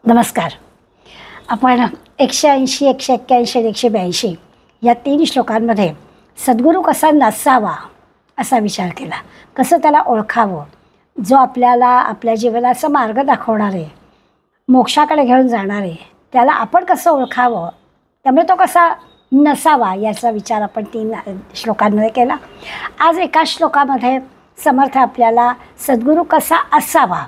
नमस्कार. आपण 180, 181 आणि 182 या 3 श्लोकांमध्ये सद्गुरू कसा नसावा असा विचार केला. कसं त्याला ओळखावं, जो आपल्याला आपल्या जीवनाचा मार्ग दाखवणार आहे, मोक्षाकडे घेऊन जाणार आहे, त्याला आपण कसं ओळखावं, त्यामुळे तो कसा नसावा याचा विचार आपण 3 श्लोकांमध्ये केला. आज एका श्लोकामध्ये समर्थ आपल्याला सद्गुरू कसा असावा,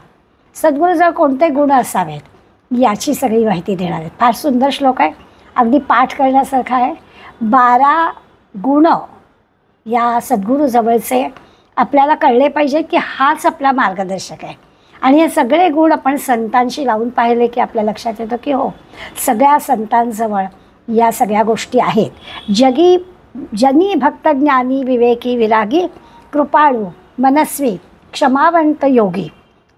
सद्गुरूजवळ कोणते गुण असावेत याची सगळी माहिती देणार आहेत. फार सुंदर श्लोक आहे, अगदी पाठ करण्यासारखा आहे. 12 गुण या सद्गुरूजवळचे आपल्याला कळले पाहिजेत की हाच आपला मार्गदर्शक आहे. आणि हे सगळे गुण आपण संतांशी लावून पाहिले की आपल्या लक्षात येतं की हो, सगळ्या संतांजवळ या सगळ्या गोष्टी आहेत. जनी भक्त ज्ञानी विवेकी विरागी कृपाळू मनस्वी क्षमावंत योगी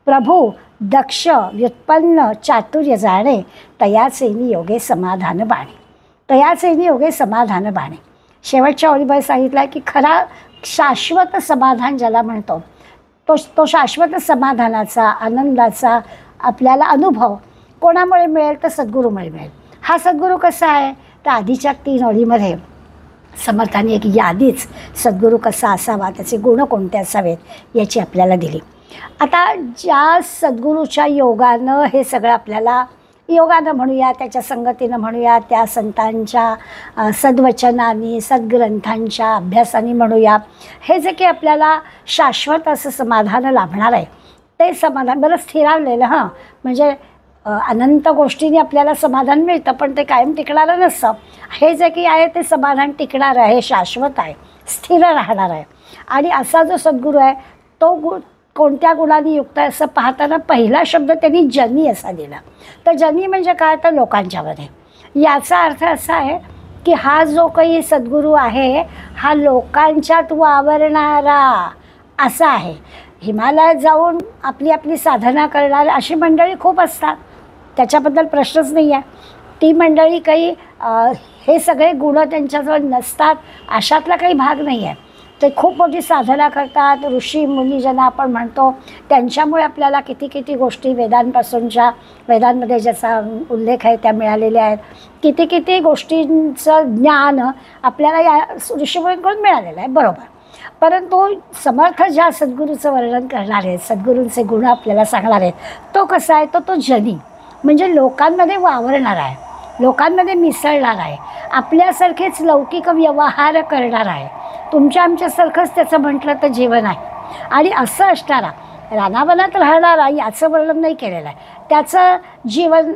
प्रभू दक्ष व्युत्पन्न चातुर्य जाणे तयाचेनी योगे समाधान बाणे. तयाचेनी योगे समाधान बाणे. शेवटच्या ओळीमध्ये सांगितलं आहे की खरा शाश्वत समाधान ज्याला म्हणतो तो शाश्वत समाधानाचा आनंदाचा आपल्याला अनुभव कोणामुळे मिळेल तर सद्गुरूमुळे मिळेल. हा सद्गुरू कसा आहे तर आधीच्या 3 ओळीमध्ये समर्थांनी एक यादीच सद्गुरू कसा असावा, त्याचे गुण कोणते असावेत याची आपल्याला दिली. आता ज्या सद्गुरूच्या योगानं हे सगळं आपल्याला योगानं म्हणूया, त्याच्या संगतीनं म्हणूया, त्या संतांच्या सद्वचनांनी सद्ग्रंथांच्या अभ्यासाने म्हणूया, हे जे की आपल्याला शाश्वत असं समाधान लाभणार आहे ते समाधान बरं स्थिरावलेलं. म्हणजे अनंत गोष्टींनी आपल्याला समाधान मिळतं पण ते कायम टिकणारं नसतं. हे जे की आहे ते समाधान टिकणार आहे, शाश्वत आहे, स्थिर राहणार आहे. आणि असा जो सद्गुरू आहे तो कोणत्या गुणांनी युक्त आहे असं पाहताना पहिला शब्द त्यांनी जनी असा दिला. तर जनी म्हणजे काय तर लोकांच्यामध्ये. याचा अर्थ असा आहे की हा जो काही सद्गुरू आहे हा लोकांच्यात वावरणारा असा आहे. हिमालयात जाऊन आपली आपली साधना करणारी अशी मंडळी खूप असतात, त्याच्याबद्दल प्रश्नच नाही आहे. ती मंडळी काही हे सगळे गुण त्यांच्याजवळ नसतात अशातला काही भाग नाही आहे. ते खूप मोठी साधना करतात. ऋषी मुनी ज्यांना आपण म्हणतो त्यांच्यामुळे आपल्याला किती किती गोष्टी वेदांमध्ये ज्याचा उल्लेख आहे त्या मिळालेल्या आहेत. किती किती गोष्टींचं ज्ञान आपल्याला या ऋषीमुनींकडून मिळालेलं आहे, बरोबर. परंतु समर्थ ज्या सद्गुरूचं वर्णन करणार आहेत, सद्गुरूंचे गुण आपल्याला सांगणार आहेत, तो कसा आहे तो जनी म्हणजे लोकांमध्ये वावरणार आहे, लोकांमध्ये मिसळणार आहे, आपल्यासारखेच लौकिक व्यवहार करणार आहे. तुमच्या आमच्यासारखंच त्याचं म्हटलं तर जीवन आहे. आणि असं असणारा रानावनात राहणारा याचं वर्णन नाही केलेलं आहे. त्याचं जीवन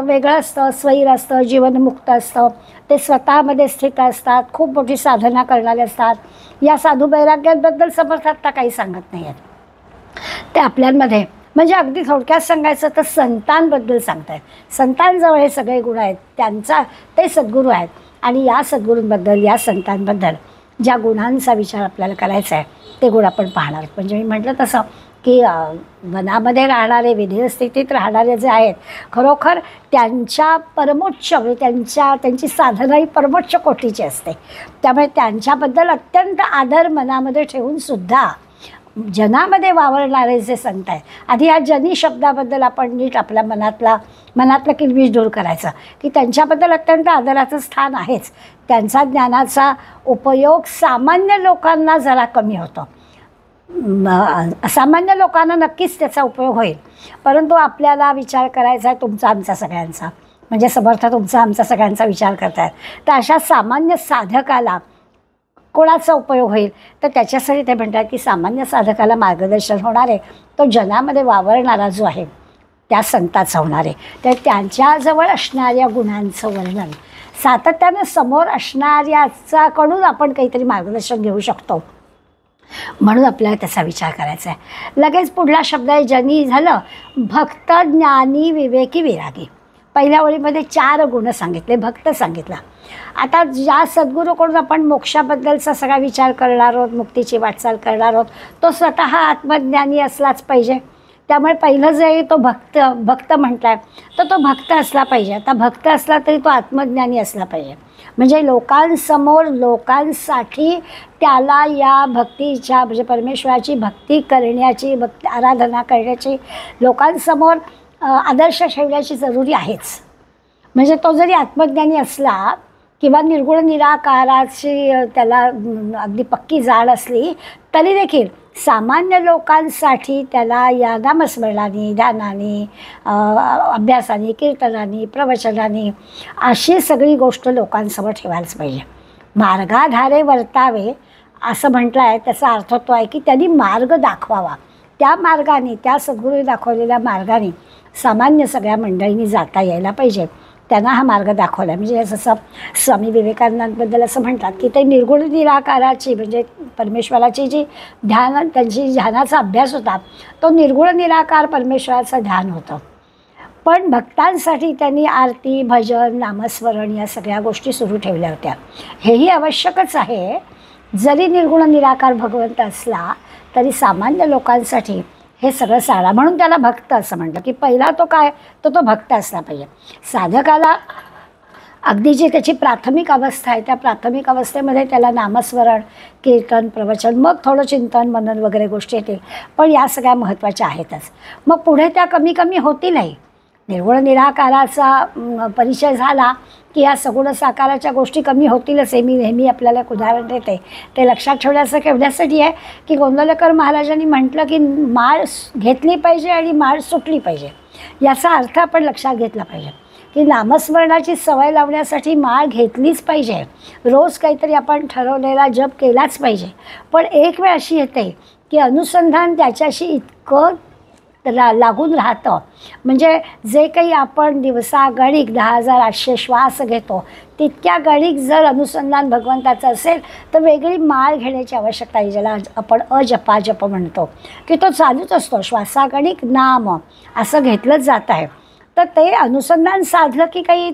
वेगळं असतं, स्वैर असतं, जीवनमुक्त असतं. ते स्वतःमध्ये स्थित असतात, खूप मोठी साधना करणारे असतात. या साधू बैराग्यांबद्दल समर्थ आत्ता काही सांगत नाही आहेत. ते आपल्यांमध्ये म्हणजे अगदी थोडक्यात सांगायचं तर संतांबद्दल सांगत आहेत. संतांजवळ हे सगळे गुण आहेत, ते सद्गुरू आहेत. आणि या सद्गुरूंबद्दल या संतांबद्दल ज्या गुणांचा विचार आपल्याला करायचा आहे ते गुण आपण पाहणार. म्हणजे मी म्हटलं तसं की वनामध्ये राहणारे विधेय स्थितीत राहणारे जे आहेत खरोखर त्यांच्या परमोच्च त्यांची साधना ही परमोच्च कोटीची असते. त्यामुळे त्यांच्याबद्दल अत्यंत आदर मनामध्ये ठेवूनसुद्धा जनामध्ये वावरणारे जे संत आहेत. आधी ह्या जनी शब्दाबद्दल आपण नीट आपल्या मनातला किलबिश दूर करायचा की त्यांच्याबद्दल अत्यंत आदराचं स्थान आहेच. त्यांचा ज्ञानाचा उपयोग सामान्य लोकांना जरा कमी होतो. सामान्य लोकांना नक्कीच त्याचा उपयोग होईल, परंतु आपल्याला विचार करायचा आहे तुमचा आमचा सगळ्यांचा. म्हणजे समर्थ तुमचा आमचा सगळ्यांचा विचार करतायत. तर अशा सामान्य साधकाला कोणाचा उपयोग होईल तर त्याच्यासाठी ते म्हणतात की सामान्य साधकाला मार्गदर्शन होणार आहे तो जनामध्ये वावरणारा जो आहे त्या संताचा होणार आहे. तर त्यांच्याजवळ असणाऱ्या गुणांचं वर्णन सातत्यानं समोर असणाऱ्याच्याकडून आपण काहीतरी मार्गदर्शन घेऊ शकतो, म्हणून आपल्याला त्याचा विचार करायचा आहे. लगेच पुढला शब्द आहे जनी झालं भक्त ज्ञानी विवेकी विरागी. पहिल्या ओळीमध्ये 4 गुण सांगितले, भक्त सांगितला. आता ज्या सद्गुरूकडून आपण मोक्षाबद्दलचा सगळा विचार करणार आहोत, मुक्तीची वाटचाल करणार आहोत, तो स्वतः आत्मज्ञानी असलाच पाहिजे. त्यामुळे पहिलं जे तो भक्त म्हटलाय तर तो भक्त असला पाहिजे. आता भक्त असला तरी तो आत्मज्ञानी असला पाहिजे. म्हणजे लोकांसमोर लोकांसाठी त्याला या भक्तीच्या म्हणजे परमेश्वराची भक्ती करण्याची आराधना करण्याची लोकांसमोर आदर्श ठेवण्याची जरुरी आहेच. म्हणजे तो जरी आत्मज्ञानी असला किंवा निर्गुण निराकाराची त्याला अगदी पक्की जाण असली तरी देखील सामान्य लोकांसाठी त्याला या नामस्मरणाने, ध्यानाने, अभ्यासाने, कीर्तनाने, प्रवचनाने अशी सगळी गोष्ट लोकांसमोर ठेवायलाच पाहिजे. मार्गाधारे वर्तावे असं म्हटलं आहे. त्याचा अर्थ तो आहे की त्यांनी मार्ग दाखवावा. त्या मार्गाने, त्या सद्गुरूंनी दाखवलेल्या मार्गाने सामान्य सगळ्या मंडळींनी जाता यायला पाहिजे. त्यांना हा मार्ग दाखवला. म्हणजे जसं स्वामी विवेकानंदांबद्दल असं म्हणतात की ते निर्गुण निराकाराची म्हणजे परमेश्वराची जी ध्यान, त्यांची ध्यानाचा अभ्यास होता तो निर्गुण निराकार परमेश्वराचं ध्यान होतं. पण भक्तांसाठी त्यांनी आरती, भजन, नामस्मरण या सगळ्या गोष्टी सुरू ठेवल्या होत्या. हेही आवश्यकच आहे. जरी निर्गुण निराकार भगवंत असला तरी सामान्य लोकांसाठी हे सगळं सारा, म्हणून त्याला भक्त असं म्हटलं की पहिला तो काय, तो भक्त असला पाहिजे. साधकाला अगदी जी त्याची प्राथमिक अवस्था आहे त्या प्राथमिक अवस्थेमध्ये त्याला नामस्मरण, कीर्तन, प्रवचन, मग थोडं चिंतन, मनन वगैरे गोष्टी येतील. पण या सगळ्या महत्त्वाच्या आहेतच. मग पुढे त्या कमी कमी होतीलही. निर्गुण निराकाराचा परिचय झाला की या सगुण साकाराच्या गोष्टी कमी होतीलच. हे मी नेहमी आपल्याला एक उदाहरण देते. ते लक्षात ठेवण्याचं केवढ्यासाठी आहे की गोंदवलेकर महाराजांनी म्हटलं की माळ घेतली पाहिजे आणि माळ सुटली पाहिजे. याचा अर्थ आपण लक्षात घेतला पाहिजे की नामस्मरणाची सवय लावण्यासाठी माळ घेतलीच पाहिजे. रोज काहीतरी आपण ठरवलेला जप केलाच पाहिजे. पण एक वेळ अशी येते की अनुसंधान त्याच्याशी इतकं लागून राहतं. म्हणजे जे काही आपण दिवसागणिक 10,800 श्वास घेतो तितक्या गणिक जर अनुसंधान भगवंताचं असेल तर वेगळी माळ घेण्याची आवश्यकता आहे. ज्याला आपण अजपाजप म्हणतो की तो चालूच असतो. श्वासागणिक नाम असं घेतलंच जात आहे. तर ते अनुसंधान साधलं की काही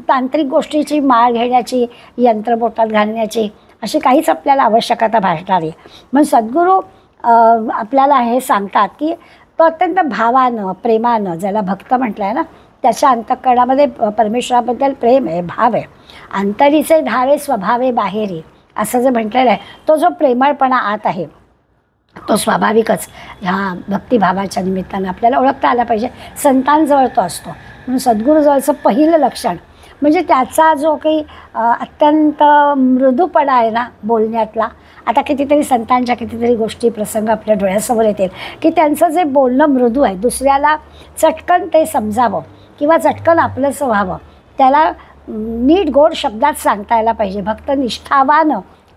तांत्रिक गोष्टीची माळ घेण्याची, यंत्रबोटात घालण्याची अशी काहीच आपल्याला आवश्यकता भासणार नाही. मग सद्गुरू आपल्याला हे सांगतात की तो अत्यंत भावानं, प्रेमानं, ज्याला भक्त म्हटलं आहे ना, त्याच्या अंतःकरणामध्ये परमेश्वराबद्दल प्रेम आहे, भाव आहे. अंतरीचे धावे स्वभावे बाहेरी असं जे म्हटलेलं आहे, तो जो प्रेमळपणा आत आहे तो स्वाभाविकच ह्या भक्तिभावाच्या निमित्तानं आपल्याला ओळखता आला पाहिजे. संतांजवळ तो असतो. म्हणून सद्गुरूजवळचं पहिलं लक्षण म्हणजे त्याचा जो काही अत्यंत मृदूपणा आहे ना बोलण्यातला. आता कितीतरी संतांच्या कितीतरी गोष्टी, प्रसंग आपल्या डोळ्यासमोर येतील की त्यांचं जे बोलणं मृदू आहे, दुसऱ्याला चटकन ते समजावं किंवा चटकन आपलंसं व्हावं, त्याला नीट गोड शब्दात सांगता यायला पाहिजे. भक्त निष्ठावान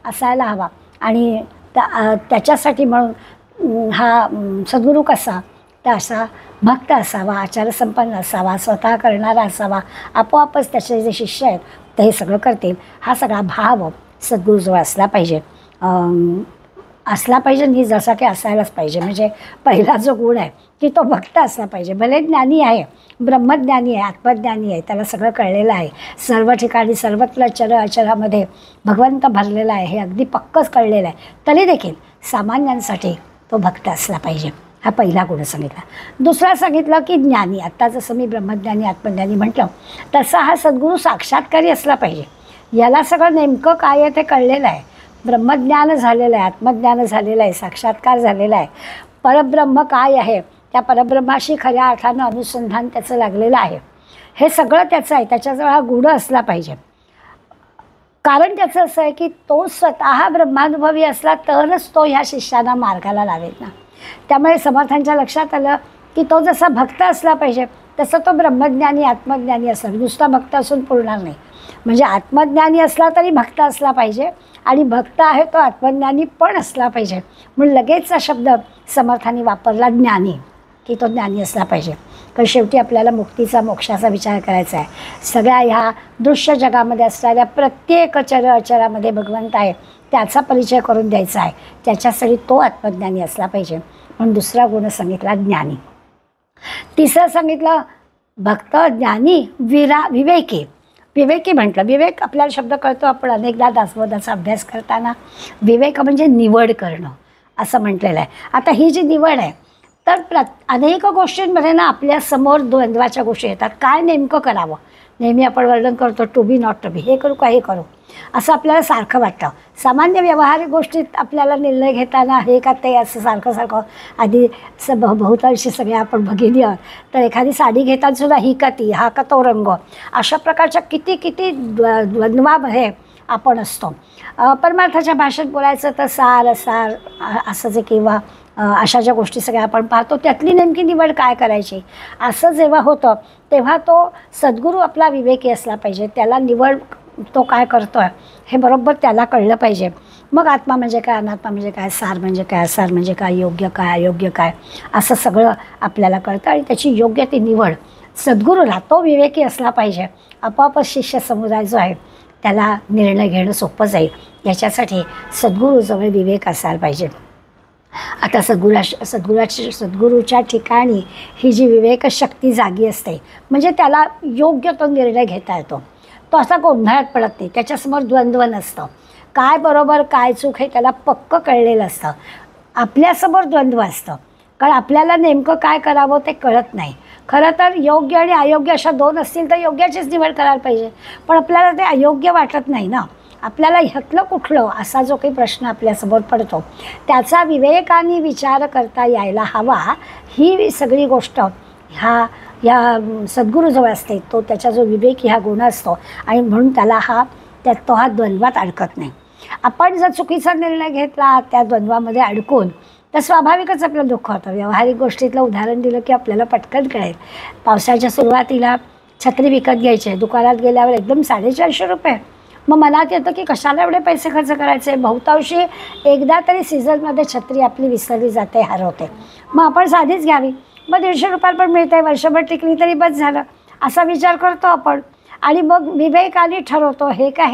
असायला हवा. आणि त्याच्यासाठी म्हणून हा सद्गुरू कसा, तर असा भक्त असावा, आचारसंपन्न असावा, स्वतः करणारा असावा. आपोआपच त्याचे जे शिष्य आहेत ते हे सगळं करतील. हा सगळा भाव सद्गुरूजवळ असला पाहिजे. आणि जसा की असायलाच पाहिजे. म्हणजे पहिला जो गुण आहे की तो भक्त असला पाहिजे. भले ज्ञानी आहे, ब्रह्मज्ञानी आहे, आत्मज्ञानी आहे, त्याला सगळं कळलेलं आहे, सर्व ठिकाणी सर्वत्र चर अचरामध्ये भगवंत भरलेला आहे हे अगदी पक्कंच कळलेलं आहे, तरी देखील सामान्यांसाठी तो भक्त असला पाहिजे. हा पहिला गुण सांगितला. दुसरा सांगितलं की ज्ञानी. आत्ता जसं मी ब्रह्मज्ञानी, आत्मज्ञानी म्हटलं तसा हा सद्गुरू साक्षात्कारी असला पाहिजे. याला सगळं नेमकं काय आहे ते कळलेलं आहे. ब्रह्मज्ञान झालेलं आहे, आत्मज्ञान झालेलं आहे, साक्षात्कार झालेला आहे. परब्रह्म काय आहे त्या परब्रह्माशी खऱ्या अर्थानं अनुसंधान त्याचं लागलेलं आहे. हे सगळं त्याचं आहे. त्याच्याजवळ हा गुण असला पाहिजे. कारण त्याचं असं आहे की तो स्वतः ब्रह्मानुभवी असला तरच तो ह्या शिष्याला मार्गाला लावेल ना. त्यामुळे समर्थांच्या लक्षात आलं की तो जसा भक्त असला पाहिजे तसं तो ब्रह्मज्ञानी, आत्मज्ञानी असला. नुसता भक्त असून पुरणार नाही. म्हणजे आत्मज्ञानी असला तरी भक्त असला पाहिजे आणि भक्त आहे तो आत्मज्ञानी पण असला पाहिजे. म्हणून लगेचचा शब्द समर्थांनी वापरला ज्ञानी, की तो ज्ञानी असला पाहिजे. कारण शेवटी आपल्याला मुक्तीचा, मोक्षाचा विचार करायचा आहे. सगळ्या ह्या दृश्य जगामध्ये असणाऱ्या प्रत्येक चर अचरामध्ये भगवंत आहे त्याचा परिचय करून द्यायचा आहे. त्याच्यासाठी तो आत्मज्ञानी असला पाहिजे. म्हणून दुसरा गुण सांगितला ज्ञानी. तिसरं सांगितलं भक्त, ज्ञानी, विवेकी. विवेकी म्हटलं, विवेक आपल्याला शब्द कळतो. आपण अनेकदा दासबोधाचा अभ्यास करताना विवेक म्हणजे निवड करणं असं म्हटलेलं आहे. आता ही जी निवड आहे तर अनेक गोष्टींमध्ये ना आपल्यासमोर द्वंद्वाच्या गोष्टी येतात. काय नेमकं करावं? नेहमी आपण वर्णन करतो to be not to be, हे करू का हे करू, असं आपल्याला सारखं वाटतं. सामान्य व्यावहारिक गोष्टीत आपल्याला निर्णय घेताना हे का ते असं सारखं सारखं आधी बहुतांशी सगळे आपण भगिनी आहोत, तर एखादी साडी घेताना सुद्धा ही का ती, हा का तो रंग, अशा प्रकारच्या किती किती द्वंद्वामध्ये आपण असतो. परमार्थाच्या भाषेत बोलायचं तर सार सार असं जे किंवा अशा ज्या गोष्टी सगळ्या आपण पाहतो त्यातली नेमकी निवड काय करायची असं जेव्हा होतं तेव्हा तो सद्गुरू आपला विवेकी असला पाहिजे. त्याला निवड तो काय करतो आहे हे बरोबर त्याला कळलं पाहिजे. मग आत्मा म्हणजे काय, अनात्मा म्हणजे काय, सार म्हणजे काय, असार म्हणजे काय, योग्य काय, अयोग्य काय, असं सगळं आपल्याला कळतं आणि त्याची योग्य ती निवड सद्गुरूला, तो विवेकी असला पाहिजे. आपोआपच शिष्य समुदाय जो आहे त्याला निर्णय घेणं सोपं जाईल. याच्यासाठी सद्गुरूजवळ विवेक असायला पाहिजे. आता सद्गुरूच्या ठिकाणी ही जी विवेक शक्ती जागी असते म्हणजे त्याला योग्य तो निर्णय घेता येतो. तो असा गोंधळात पडत नाही, त्याच्यासमोर द्वंद्व नसतं. काय बरोबर काय चूक हे त्याला पक्क कळलेलं असतं. आपल्यासमोर द्वंद्व असतं कारण आपल्याला नेमकं काय करावं ते कळत नाही. खरं तर योग्य आणि अयोग्य अशा दोन असतील तर योग्याचीच निवड करायला पाहिजे, पण आपल्याला ते अयोग्य वाटत नाही ना. आपल्याला ह्यातलं कुठलं असा जो काही प्रश्न आपल्यासमोर पडतो त्याचा विवेकाने विचार करता यायला हवा. ही सगळी गोष्ट ह्या सद्गुरूजवळ असते. तो त्याचा जो विवेक ह्या गुण असतो आणि म्हणून त्याला तो द्वंद्वात अडकत नाही. आपण जर चुकीचा निर्णय घेतला त्या द्वंद्वामध्ये अडकून तर स्वाभाविकच आपलं दुःख होतं. व्यावहारिक गोष्टीतलं उदाहरण दिलं की आपल्याला पटकन कळेल. पावसाच्या सुरुवातीला छत्री विकत घ्यायची, दुकानात गेल्यावर एकदम 450 रुपये. मग मनात येतं की कशाला एवढे पैसे खर्च करायचे. बहुतांशी एकदा तरी सीझनमध्ये छत्री आपली विसरली जाते, हरवते. मग आपण साधीच घ्यावी. मग 150 रुपयाला पण मिळते, वर्षभर टिकली तरी बस झालं असा विचार करतो आपण. आणि मग विवेकाने ठरवतो हे का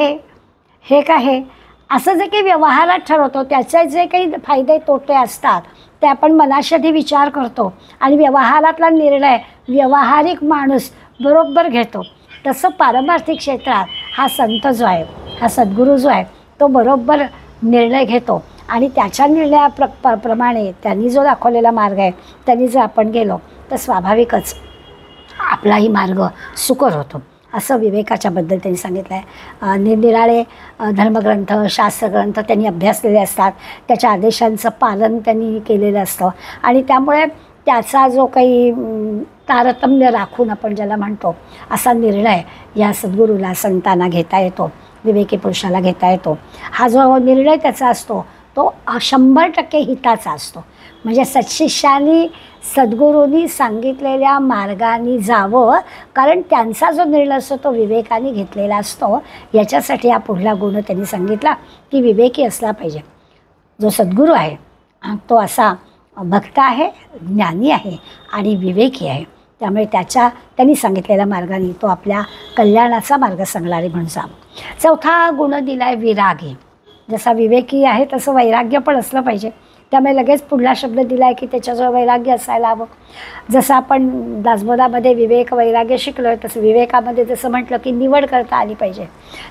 हे असं जे काही व्यवहारात ठरवतो त्याचे जे काही फायदे तोटे असतात ते आपण मनाशी विचार करतो आणि व्यवहारातला निर्णय व्यावहारिक माणूस बरोबर घेतो. तसं पारमार्थिक क्षेत्रात हा संत जो आहे, हा सद्गुरू जो आहे तो बरोबर निर्णय घेतो आणि त्याच्या निर्णयाप्रमाणे त्यांनी जो दाखवलेला मार्ग आहे त्यांनी जर आपण गेलो तर स्वाभाविकच आपलाही मार्ग सुकर होतो. असं विवेकाच्याबद्दल त्यांनी सांगितलं आहे. निरनिराळे धर्मग्रंथ, शास्त्रग्रंथ त्यांनी अभ्यासलेले असतात. त्याच्या आदेशांचं पालन त्यांनी केलेलं असतं आणि त्यामुळे त्याचा जो काही तारतम्य राखून आपण ज्याला म्हणतो असा निर्णय या सद्गुरूला, संतांना घेता येतो, विवेकी पुरुषाला घेता येतो. हा जो निर्णय त्याचा असतो तो 100% हिताचा असतो. म्हणजे सत्शिष्यांनी सद्गुरूंनी सांगितलेल्या मार्गाने जावं कारण त्यांचा जो निर्णय असतो तो विवेकाने घेतलेला असतो. याच्यासाठी हा पुढला गुण त्यांनी सांगितला की विवेकी असला पाहिजे. जो सद्गुरू आहे तो असा भक्त आहे, ज्ञानी आहे आणि विवेकी आहे. त्यामुळे त्यांनी सांगितलेल्या मार्गाने तो आपल्या कल्याणाचा मार्ग सांगणारे म्हणून जा. चौथा गुण दिला आहे विरागी. जसा विवेकी आहे तसं वैराग्य पण असलं पाहिजे. त्यामुळे लगेच पुढला शब्द दिला आहे की त्याच्याजवळ वैराग्य असायला हवं. जसं आपण दासबोधामध्ये विवेक वैराग्य शिकलो आहे तसं विवेकामध्ये जसं म्हटलं की निवड करता आली पाहिजे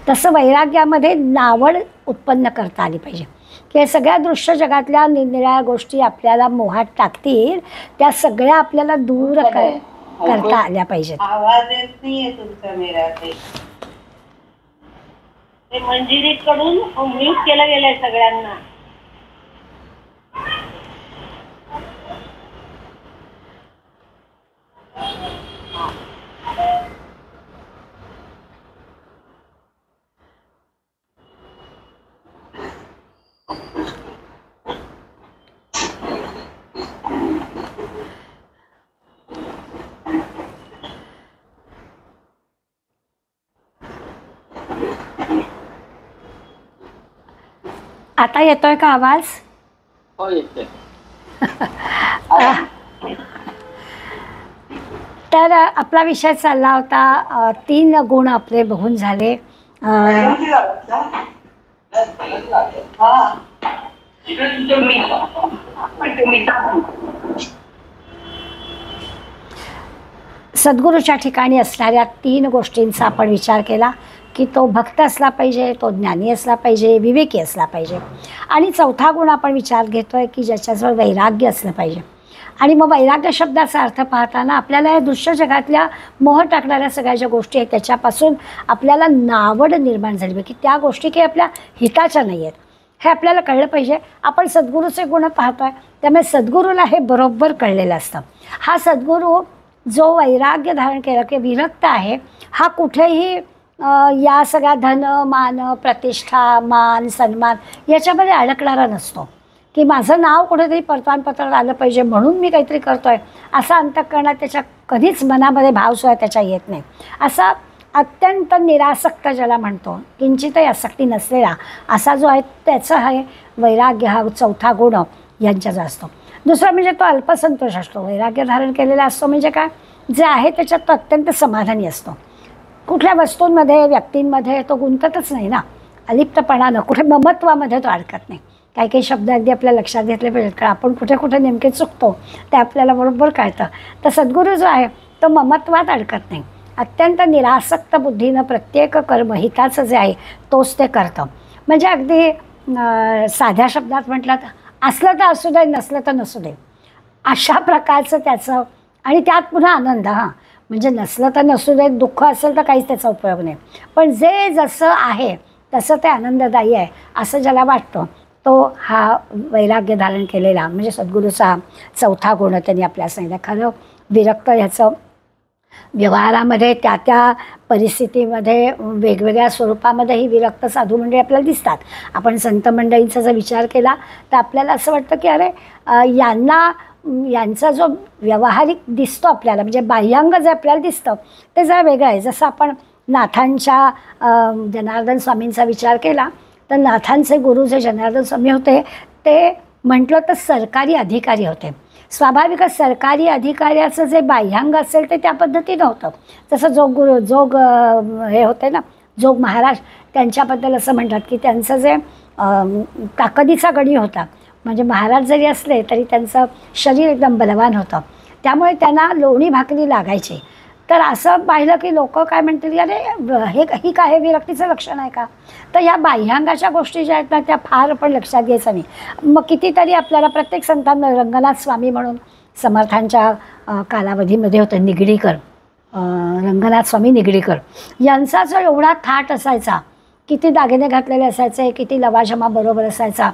तसं वैराग्यामध्ये नावड उत्पन्न करता आली पाहिजे. की सगळ्या दृश्य जगातल्या निरनिराळ्या गोष्टी आपल्याला मोहात टाकतील त्या सगळ्या आपल्याला दूर करता आल्या पाहिजेत. आवाज येत नाहीये तुमचा मेरा. ते मंजिरीकडून म्यूट केलं गेलंय सगळ्यांना. आता येतोय का आवाज? हो येतोय. तर आपला विषय चालला होता 3 गुण आपले बघून झाले. सद्गुरूच्या ठिकाणी असणाऱ्या 3 गोष्टींचा आपण विचार केला की तो भक्त असला पाहिजे, तो ज्ञानी असला पाहिजे, विवेकी असला पाहिजे. आणि चौथा गुण आपण विचार घेतोय की ज्याच्याजवळ वैराग्य असलं पाहिजे. आणि मग वैराग्य शब्दाचा अर्थ पाहताना आपल्याला या दृश्य जगातल्या मोह टाकणाऱ्या सगळ्या ज्या गोष्टी आहेत त्याच्यापासून आपल्याला नावड निर्माण झाली पाहिजे की त्या गोष्टी काही आपल्या हिताच्या नाही आहेत, हे आपल्याला कळलं पाहिजे. आपण सद्गुरूचे गुण पाहतोय, त्यामुळे सद्गुरूला हे बरोबर कळलेलं असतं. हा सद्गुरू जो वैराग्य धारण केला की विरक्त आहे, हा कुठेही या सगळ्या धन मान प्रतिष्ठा मान सन्मान याच्यामध्ये अडकणारा नसतो की माझं नाव कुठेतरी वर्तमानपत्रात आलं पाहिजे म्हणून मी काहीतरी करतोय, असा अंतःकरणात त्याच्या कधीच मनामध्ये भावसुद्धा त्याच्या येत नाही. असा अत्यंत निरासक्त ज्याला म्हणतो, किंचितही आसक्ती नसलेला असा जो आहे त्याचं आहे वैराग्य हा चौथा गुण यांच्याचा असतो. दुसरा म्हणजे तो अल्पसंतोष असतो. वैराग्य धारण केलेला असतो म्हणजे काय, जे आहे त्याच्यात तो अत्यंत समाधानी असतो. कुठल्या वस्तूंमध्ये व्यक्तींमध्ये तो गुंततच नाही ना, अलिप्तपणानं कुठे ममत्वामध्ये तो अडकत नाही. काही काही शब्द अगदी आपल्या लक्षात घेतले पाहिजेत, कारण आपण कुठे कुठे नेमके चुकतो ते आपल्याला बरोबर कळतं. तर सद्गुरू जो आहे तो ममत्वात अडकत नाही, अत्यंत निरासक्त बुद्धीनं प्रत्येक कर्म हिताचं जे आहे तोच ते करतं. म्हणजे अगदी साध्या शब्दात म्हटलं तर असलं तर असू दे, नसलं तर नसू दे, अशा प्रकारचं त्याचं. आणि त्यात पुन्हा आनंद. म्हणजे नसलं तर नसू दे, दुःख असेल तर काहीच त्याचा उपयोग नाही, पण जे जसं आहे तसं ते आनंददायी आहे असं ज्याला वाटतं तो हा वैराग्य धारण केलेला म्हणजे सद्गुरूचा चौथा गुण त्यांनी आपल्याला सांगितलं. खरं विरक्त ह्याचं व्यवहारामध्ये त्या त्या परिस्थितीमध्ये वेगवेगळ्या स्वरूपामध्ये ही विरक्त साधू मंडळी आपल्याला दिसतात. आपण संत मंडळींचा जर विचार केला तर आपल्याला असं वाटतं की अरे यांचा जो व्यावहारिक दिसतो आपल्याला म्हणजे बाह्यांग जे आपल्याला दिसतं ते जरा वेगळं आहे. जसं आपण नाथांच्या जनार्दन स्वामींचा विचार केला तर नाथांचे गुरु जे जनार्दन स्वामी होते ते म्हटलं तर सरकारी अधिकारी होते. स्वाभाविकच सरकारी अधिकाऱ्याचं जे बाह्यांग असेल ते त्या पद्धतीनं होतं. जसं जोग हे होते ना, जोग महाराज, त्यांच्याबद्दल असं म्हणतात की त्यांचं जे ताकदीचा गडी होता. म्हणजे महाराज जरी असले तरी त्यांचं शरीर एकदम बलवान होतं, त्यामुळे त्यांना लोणी भाकरी लागायची. तर असं पाहिलं की लोक काय म्हणतील, अरे ही काय हे विरक्तीचं लक्षण आहे का. तर ह्या बाह्यांगाच्या गोष्टी ज्या आहेत ना त्या फार पण लक्षात घ्यायचं नाही. मग कितीतरी आपल्याला प्रत्येक संतांना रंगनाथ स्वामी म्हणून समर्थांच्या कालावधीमध्ये होतं निगडीकर, रंगनाथ स्वामी निगडीकर यांचा जो एवढा थाट असायचा, किती दागिने घातलेले असायचे, किती लवाजमा बरोबर असायचा.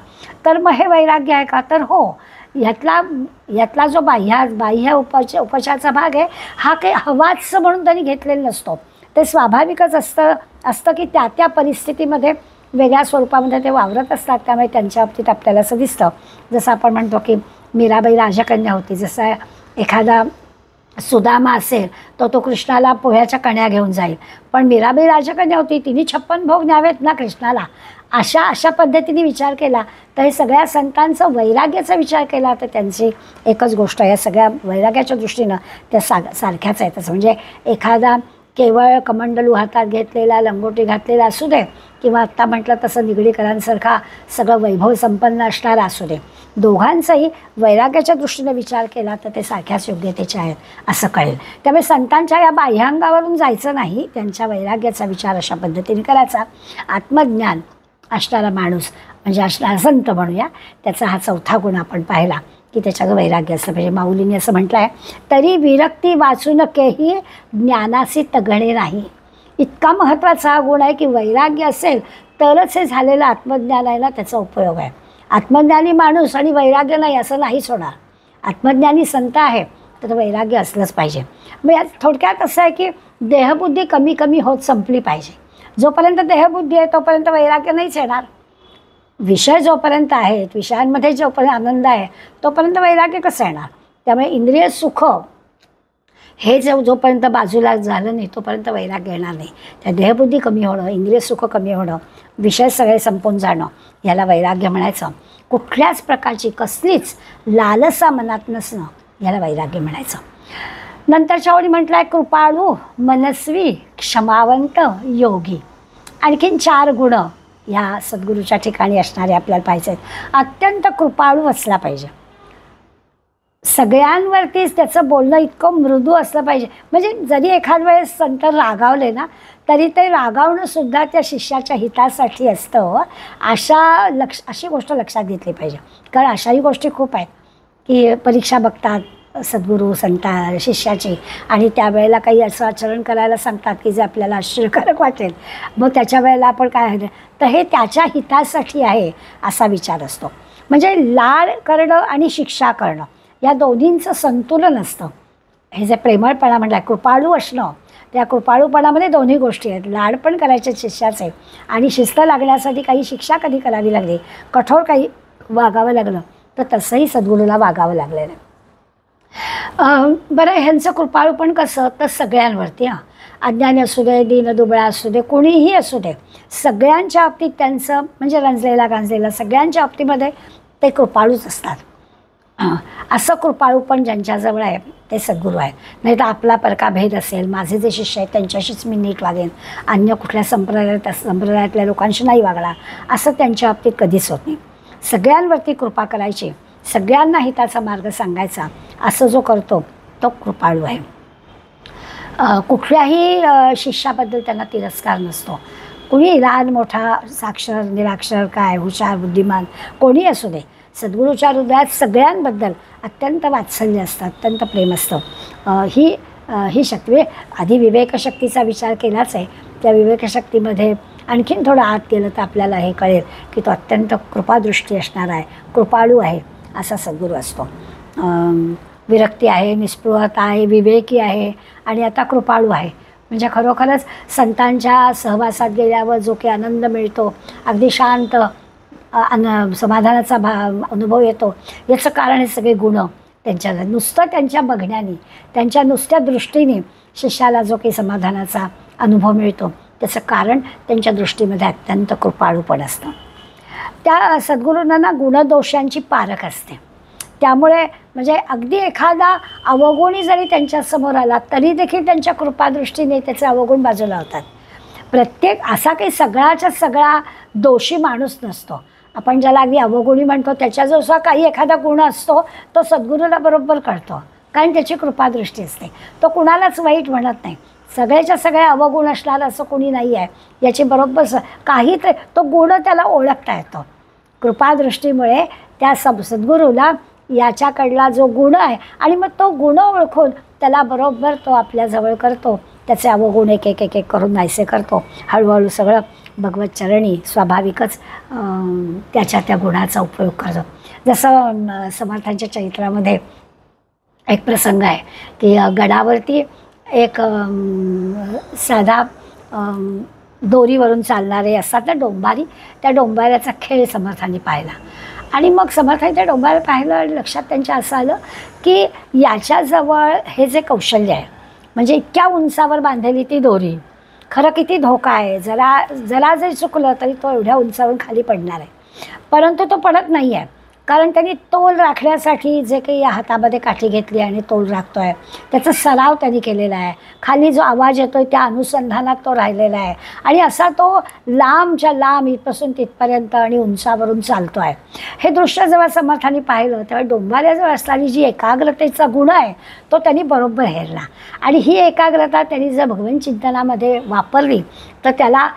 तर मग हे वैराग्य आहे का, तर हो, यातला जो बाह्य उपचाराचा भाग आहे हा काही हवाच म्हणून त्यांनी घेतलेला नसतो. ते स्वाभाविकच असतं की त्या त्या परिस्थितीमध्ये वेगळ्या स्वरूपामध्ये ते वावरत असतात. त्यामुळे त्यांच्या बाबतीत आपल्याला असं दिसतं. जसं आपण म्हणतो की मीराबाई राजकन्या होती, जसं एखादा सुदामा असेल तो कृष्णाला पोह्याच्या कण्या घेऊन जाईल, पण मीराबाई राजकन्या होती, तिने 56 भोग न्यावेत ना कृष्णाला. अशा पद्धतीने विचार केला तर हे सगळ्या संतांचं वैराग्याचा विचार केला तर त्यांची एकच गोष्ट आहे, या सगळ्या वैराग्याच्या दृष्टीनं त्या सारख्याच आहेत. असं म्हणजे एखादा केवळ कमंडलू हातात घेतलेला, लंगोटी घातलेला असू दे, किंवा आत्ता म्हटलं तसं निगडीकरांसारखा सगळं वैभव संपन्न असणारा असू दे, दोघांचाही वैराग्याच्या दृष्टीने विचार केला तर ते सारख्याच योग्यतेचे आहेत असं कळेल. त्यामुळे संतांच्या या बाह्यांगावरून जायचं नाही, त्यांच्या वैराग्याचा विचार अशा पद्धतीने करायचा. आत्मज्ञान असणारा माणूस म्हणजे असणारा संत म्हणूया, त्याचा हा चौथा गुण आपण पाहिला की त्याच्यात वैराग्य असलं पाहिजे. माऊलींनी असं म्हटलं आहे, तरी विरक्ती वाचून केही ज्ञानासी तगणे नाही. इतका महत्त्वाचा हा गुण आहे की वैराग्य असेल तरच हे झालेलं आत्मज्ञान आहे ना त्याचा उपयोग आहे. आत्मज्ञानी माणूस आणि वैराग्य नाही असं नाहीच होणार. आत्मज्ञानी संत आहे तर वैराग्य असलंच पाहिजे. मग यात थोडक्यात असं आहे की देहबुद्धी कमी कमी होत संपली पाहिजे. जोपर्यंत देहबुद्धी आहे तोपर्यंत वैराग्य नाहीच येणार. विषय जोपर्यंत आहेत, विषयांमध्ये जोपर्यंत आनंद आहे तोपर्यंत वैराग्य कसं येणार. त्यामुळे इंद्रिय सुख हे जोपर्यंत बाजूला झालं नाही तोपर्यंत वैराग्य येणार नाही. त्या देहबुद्धी कमी होणं, इंद्रिय सुख कमी होणं, विषय सगळे संपून जाणं याला वैराग्य म्हणायचं. कुठल्याच प्रकारची कसलीच लालसा मनात नसणं याला वैराग्य म्हणायचं. नंतरच्या ओळी म्हटलं आहे कृपाळू, मनस्वी, क्षमावंत, योगी. आणखीन 4 गुण ह्या सद्गुरूच्या ठिकाणी असणारे आपल्याला पाहिजे आहेत. अत्यंत कृपाळू असला पाहिजे, सगळ्यांवरतीच त्याचं बोलणं इतकं मृदू असलं पाहिजे. म्हणजे जरी एखाद वेळेस संत रागावले ना तरी ते रागावणं सुद्धा त्या शिष्याच्या हितासाठी असतं. अशी गोष्ट लक्षात घेतली पाहिजे. कारण अशाही गोष्टी खूप आहेत की परीक्षा बघतात सद्गुरू संता शिष्याची, आणि त्यावेळेला काही असं आचरण करायला सांगतात की जे आपल्याला आश्चर्यकारक वाटेल. मग त्याच्या वेळेला आपण काय आहे तर हे त्याच्या हितासाठी आहे असा विचार असतो. म्हणजे लाड करणं आणि शिक्षा करणं या दोन्हींचं संतुलन असतं. हे जे प्रेमळपणा म्हटलं, कृपाळू असणं, त्या कृपाळूपणामध्ये दोन्ही गोष्टी आहेत. लाड पण करायचे शिष्याचे, आणि शिस्त लागण्यासाठी काही शिक्षा कधी करावी लागली, कठोर काही वागावं लागलं, तर तसंही सद्गुरूला वागावं लागलेलं. बरं, ह्यांचं कृपाळूपण कसं तर सगळ्यांवरती, अज्ञानी असू दे, दीनदुबळा असू दे, कोणीही असू दे, सगळ्यांच्या बाबतीत त्यांचं म्हणजे रंजलेला गांजलेला सगळ्यांच्या बाबतीमध्ये ते कृपाळूच असतात. असं कृपाळूपण ज्यांच्याजवळ आहे ते सद्गुरू आहेत. नाही तर आपला परका भेद असेल, माझे जे शिष्य आहेत त्यांच्याशीच मी नीट वागेन, अन्य कुठल्या संप्रदायातल्या लोकांशी नाही वागणार, असं त्यांच्या बाबतीत कधीच होत नाही. सगळ्यांवरती कृपा करायची, सगळ्यांना हिताचा मार्ग सांगायचा, असं जो करतो तो कृपाळू आहे. कुठल्याही शिष्याबद्दल त्यांना तिरस्कार नसतो. कुणी लहान मोठा, साक्षर निराक्षर, काय हुशार बुद्धिमान कोणी असू दे, सद्गुरूच्या हृदयात सगळ्यांबद्दल अत्यंत वात्सल्य असतं, अत्यंत प्रेम असतं. ही शक्ती आधी विवेकशक्तीचा विचार केलाच आहे. त्या विवेकशक्तीमध्ये आणखीन थोडं आत गेलं तर आपल्याला हे कळेल की तो अत्यंत कृपादृष्टी असणार आहे, कृपाळू आहे असा सद्गुरू असतो. विरक्ती आहे, निस्पृहता आहे, विवेकी आहे, आणि आता कृपाळू आहे. म्हणजे खरोखरच संतांच्या सहवासात गेल्यावर जो काही आनंद मिळतो, अगदी शांत समाधानाचा अनुभव येतो, याचं कारण हे सगळे गुण त्यांच्या. नुसतं त्यांच्या बघण्याने, त्यांच्या नुसत्या दृष्टीने शिष्याला जो काही समाधानाचा अनुभव मिळतो, त्याचं कारण त्यांच्या दृष्टीमध्ये अत्यंत कृपाळूपण असतं. त्या सद्गुरूंना गुणदोषांची पारख असते. त्यामुळे म्हणजे अगदी एखादा अवगुणी जरी त्यांच्यासमोर आला तरी देखील त्यांच्या कृपादृष्टीने त्याचे अवगुण बाजूला होतात. प्रत्येक असा काही सगळाच्या सगळा दोषी माणूस नसतो. आपण ज्याला अगदी अवगुणी म्हणतो त्याच्या जो काही एखादा गुण असतो तो सद्गुरूला बरोबर कळतो, कारण त्याची कृपादृष्टी असते. तो कुणालाच वाईट म्हणत नाही. सगळ्याच्या सगळ्या अवगुण असणारं असं कोणी नाही आहे, याची बरोबर काही तो गुण त्याला ओळखता येतो. कृपादृष्टीमुळे त्या सद्गुरूला याच्याकडला जो गुण आहे, आणि मग तो गुण ओळखून त्याला बरोबर तो आपल्याजवळ करतो, त्याचे अवगुण एक एक एक एक करून नाहीसे करतो. हळूहळू सगळं भगवत चरणी स्वाभाविकच त्याच्या त्या गुणाचा उपयोग करतो. जसं समर्थांच्या चरित्रामध्ये एक प्रसंग आहे की गडावरती एक साधा दोरीवरून चालणारे असतात ना डोंबारी, त्या डोंबाऱ्याचा खेळ समर्थांनी पाहिला. आणि मग समर्थांनी त्या डोंबाऱ्या पाहिलं आणि लक्षात त्यांच्या असं आलं की याच्याजवळ हे जे कौशल्य आहे, म्हणजे इतक्या उंचावर बांधलेली ती दोरी, खरं किती धोका आहे. जरा जरी चुकलं तरी तो एवढ्या उंचावरून खाली पडणार आहे. परंतु तो पडत नाही आहे, कारण त्यांनी तोल राखण्यासाठी जे काही हातामध्ये काठी घेतली आणि तोल राखतो आहे त्याचा सराव त्यांनी केलेला आहे. खाली जो आवाज येतो आहे त्या अनुसंधानात तो राहिलेला आहे, आणि असा तो लांबच्या लांब इथपासून तिथपर्यंत आणि उंचावरून चालतो आहे. हे दृश्य जेव्हा समर्थांनी पाहिलं तेव्हा डोंबाऱ्याजवळ असणारी जी एकाग्रतेचा गुण आहे तो त्यांनी बरोबर हेरला. आणि ही एकाग्रता त्यांनी जर भगवंत चिंतनामध्ये वापरली तर त्याला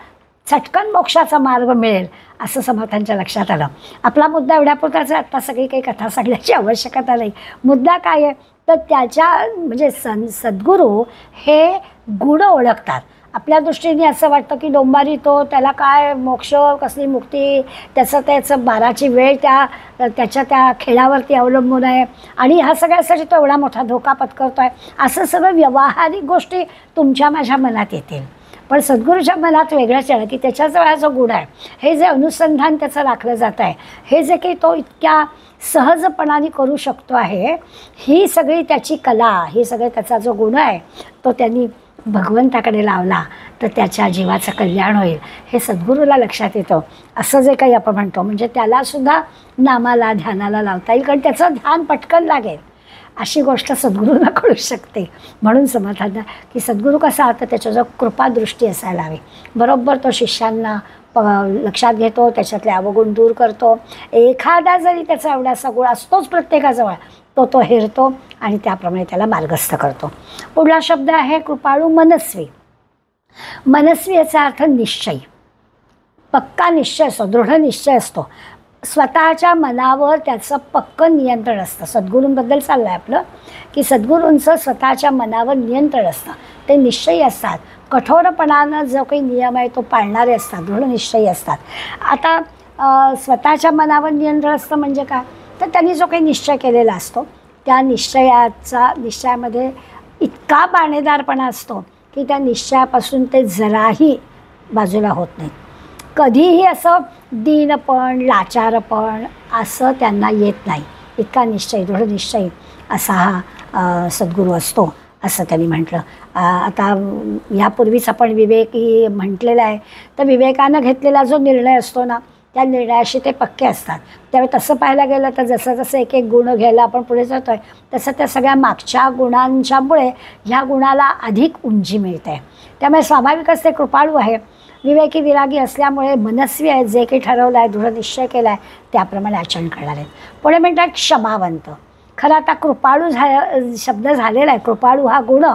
चटकन मोक्षाचा मार्ग मिळेल असं समर्थांच्या लक्षात आलं. आपला मुद्दा एवढ्यापुरताच आहे. आत्ता सगळी काही कथा सांगण्याची आवश्यकता नाही. मुद्दा काय आहे तर त्याच्या म्हणजे सद्गुरू हे गुण ओळखतात. आपल्या दृष्टीने असं वाटतं की डोंबारी तो त्याला काय मोक्ष कसली मुक्ती, त्याचं बाराची वेळ त्याच्या त्या खेळावरती अवलंबून आहे, आणि ह्या सगळ्यासाठी तो एवढा मोठा धोका पत्करतो आहे, असं सगळं व्यावहारिक गोष्टी तुमच्या माझ्या मनात येतील. पण सद्गुरूच्या मनात वेगळंच आहे की त्याच्याजवळ जो गुण आहे, हे जे अनुसंधान त्याचं राखलं जात आहे, हे जे काही तो इतक्या सहजपणाने करू शकतो आहे, ही सगळी त्याची कला, ही सगळी त्याचा जो गुण आहे तो त्यांनी भगवंताकडे लावला तर त्याच्या जीवाचं कल्याण होईल हे सद्गुरूला लक्षात येतं. असं जे काही आपण म्हणतो म्हणजे त्यालासुद्धा नामाला ध्यानाला लावता येईल, कारण त्याचं ध्यान पटकन लागेल अशी गोष्ट सद्गुरूला कळू शकते. म्हणून समर्थांना की सद्गुरू कसा तर त्याच्याजवळ कृपादृष्टी असायला हवी. बरोबर तो शिष्यांना लक्षात घेतो, त्याच्यातले अवगुण दूर करतो. एखादा जरी त्याचा एवढासा गुण असतोच प्रत्येकाजवळ, तो हेरतो आणि त्याप्रमाणे त्याला मार्गस्थ करतो. पुढला शब्द आहे कृपाळू मनस्वी. मनस्वी याचा अर्थ निश्चय, पक्का निश्चय असतो, दृढ निश्चय असतो. स्वतःच्या मनावर त्याचं पक्कं नियंत्रण असतं. सद्गुरूंबद्दल चाललं आहे आपलं, की सद्गुरूंचं स्वतःच्या मनावर नियंत्रण असतं. ते निश्चयी असतात, कठोरपणानं जो काही नियम आहे तो पाळणारे असतात, दृढ निश्चयी असतात. आता स्वतःच्या मनावर नियंत्रण असतं म्हणजे काय, तर त्यांनी जो काही निश्चय केलेला असतो त्या निश्चयामध्ये इतका बाणेदारपणा असतो की त्या निश्चयापासून ते जराही बाजूला होत नाही. कधीही असं दीनपण, लाचारपण असं त्यांना येत नाही. इतका निश्चय, दृढ निश्चय असा हा सद्गुरू असतो असं त्यांनी म्हटलं. आता यापूर्वीच आपण विवेकी म्हटलेलं आहे, तर विवेकानं घेतलेला जो निर्णय असतो ना, त्या निर्णयाशी ते पक्के असतात. त्यावेळी तसं पाहायला गेलं तर जसं जसं एक एक गुण घ्यायला आपण पुढे जातो आहे, तसं त्या सगळ्या मागच्या गुणांच्यामुळे ह्या गुणाला अधिक उंची मिळते. त्यामुळे स्वाभाविकच ते कृपाळू आहे, विवेकी विरागी असल्यामुळे मनस्वी आहे, जे काही ठरवलं आहे, दृढ निश्चय केला आहे त्याप्रमाणे आचरण करणार आहेत. पुढे म्हणतात क्षमावंत. खरं आता कृपाळू शब्द झालेला आहे, कृपाळू हा गुण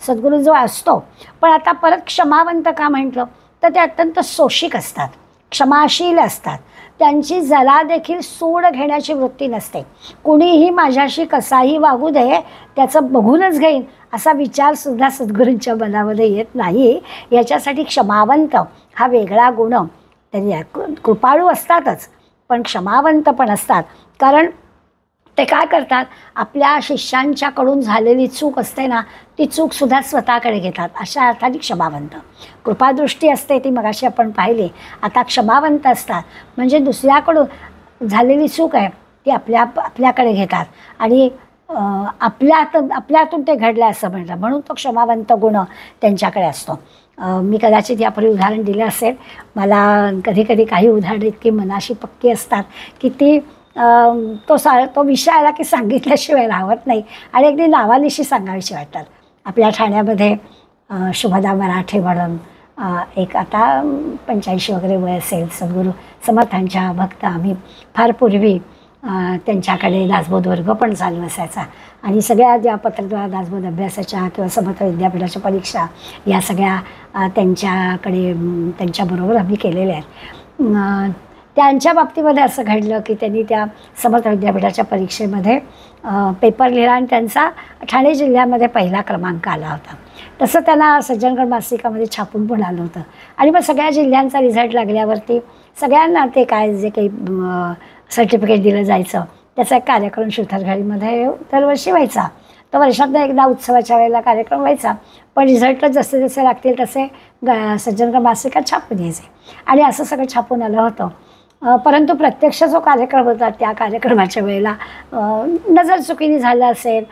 सद्गुरू जो असतो, पण आता परत क्षमावंत का म्हटलं, तर ते अत्यंत सोशिक असतात, क्षमाशील असतात. त्यांची जरा देखील सूड घेण्याची वृत्ती नसते. कुणीही माझ्याशी कसाही वागू दे, त्याचं बघूनच घेईन असा विचारसुद्धा सद्गुरूंच्या मनामध्ये येत नाही. याच्यासाठी क्षमावंत हा वेगळा गुण त्यांनी. कृपाळू असतातच पण क्षमावंत पण असतात, कारण ते काय करतात, आपल्या शिष्यांच्याकडून झालेली चूक असते ना, ती चूकसुद्धा स्वतःकडे घेतात. अशा अर्थाने क्षमावंत. कृपादृष्टी असते ती मगाशी आपण पाहिली. आता क्षमावंत असतात म्हणजे दुसऱ्याकडून झालेली चूक आहे ती आपल्याकडे घेतात आणि आपल्यातून ते घडलं असं म्हणतात, म्हणून तो क्षमावंत गुण त्यांच्याकडे असतो. मी कदाचित यापूर्वी उदाहरण दिलं असेल. मला कधी कधी काही उदाहरणं इतकी मनाशी पक्की असतात की ती तो विषय आला की सांगितल्याशिवाय राहत नाही आणि अगदी नावानिशी सांगावीशी वाटतात. आपल्या ठाण्यामध्ये शुभदा मराठे म्हणून एक आता 85 वगैरे वय असेल, सद्गुरू समर्थांच्या भक्त. आम्ही फार पूर्वी त्यांच्याकडे दासबोध वर्ग पण चालू असायचा आणि सगळ्या ज्या पत्रद्वारा दासबोध अभ्यासाच्या किंवा समर्थ विद्यापीठाच्या परीक्षा या सगळ्या त्यांच्याबरोबर आम्ही केलेल्या आहेत. त्यांच्या बाबतीमध्ये असं घडलं की त्यांनी त्या समर्थ विद्यापीठाच्या परीक्षेमध्ये पेपर लिहिला आणि त्यांचा ठाणे जिल्ह्यामध्ये पहिला क्रमांक आला होता. तसं त्यांना सज्जनगड मासिकामध्ये छापून पण आलं होतं. आणि मग सगळ्या जिल्ह्यांचा रिझल्ट लागल्यावरती सगळ्यांना ते काय जे काही सर्टिफिकेट दिलं जायचं त्याचा एक कार्यक्रम शिवथरघाडीमध्ये दरवर्षी व्हायचा. तो वर्षातनं एकदा उत्सवाच्या वेळेला कार्यक्रम व्हायचा, पण रिझल्ट जसे जसे लागतील तसे सज्जनगड मासिकात छापून यायचे आणि असं सगळं छापून आलं होतं. परंतु प्रत्यक्ष जो कार्यक्रम होता त्या कार्यक्रमाच्या वेळेला नजर चुकीने झालं असेल.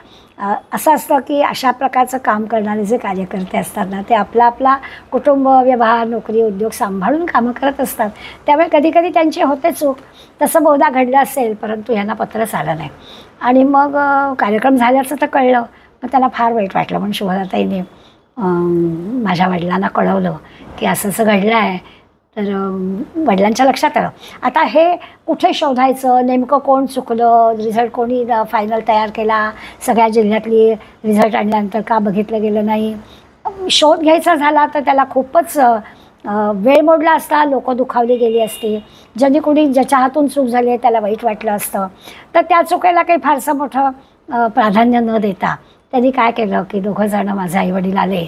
असं असतं की अशा प्रकारचं काम करणारे जे कार्यकर्ते असतात ना, ते आपला कुटुंब, व्यवहार, नोकरी, उद्योग सांभाळून कामं करत असतात. त्यामुळे कधी कधी त्यांची होते चूक. तसं बहुधा घडलं असेल, परंतु ह्यांना पत्रच आलं नाही आणि मग कार्यक्रम झाल्याचं तर कळलं. मग त्यांना फार वाईट वाटलं. म्हणून शुभदाताईने माझ्या वडिलांना कळवलं की असं असं घडलं आहे. तर वडिलांच्या लक्षात आलं. आता हे कुठे शोधायचं, नेमकं कोण चुकलं, रिझल्ट कोणी फायनल तयार केला, सगळ्या जिल्ह्यातली रिझल्ट आणल्यानंतर का बघितलं गेलं नाही, शोध घ्यायचा झाला तर त्याला खूपच वेळ मोडला असता, लोकं दुखावली गेली असती. ज्याच्या हातून चूक झाली आहे त्याला वाईट वाटलं असतं. तर त्या चुकीला काही फारसं मोठं प्राधान्य न देता त्यांनी काय केलं की दोघंजणं माझे आईवडील आले,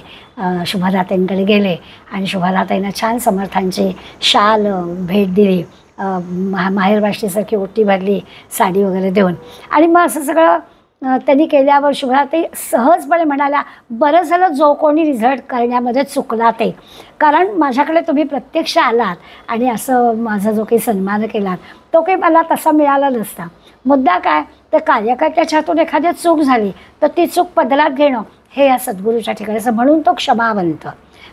शुभदाताईंकडे गेले आणि शुभदाताईंना छान समर्थांची शाल भेट दिली, माहेरवाशीसारखी ओटी भरली साडी वगैरे देऊन. आणि मग असं सगळं त्यांनी केल्यावर शुभदाताई सहजपणे म्हणाल्या, बरं झालं जो कोणी रिझल्ट करण्यामध्ये चुकला ते, कारण माझ्याकडे तुम्ही प्रत्यक्ष आलात आणि असं माझा जो काही सन्मान केलात तो काही मला तसा मिळाला नसता. मुद्दा काय, तर कार्यकर्त्याच्या हातून एखादी चूक झाली तर ती चूक पदरात घेणं हे या सद्गुरूच्या ठिकाणी असं. म्हणून तो क्षमावंत,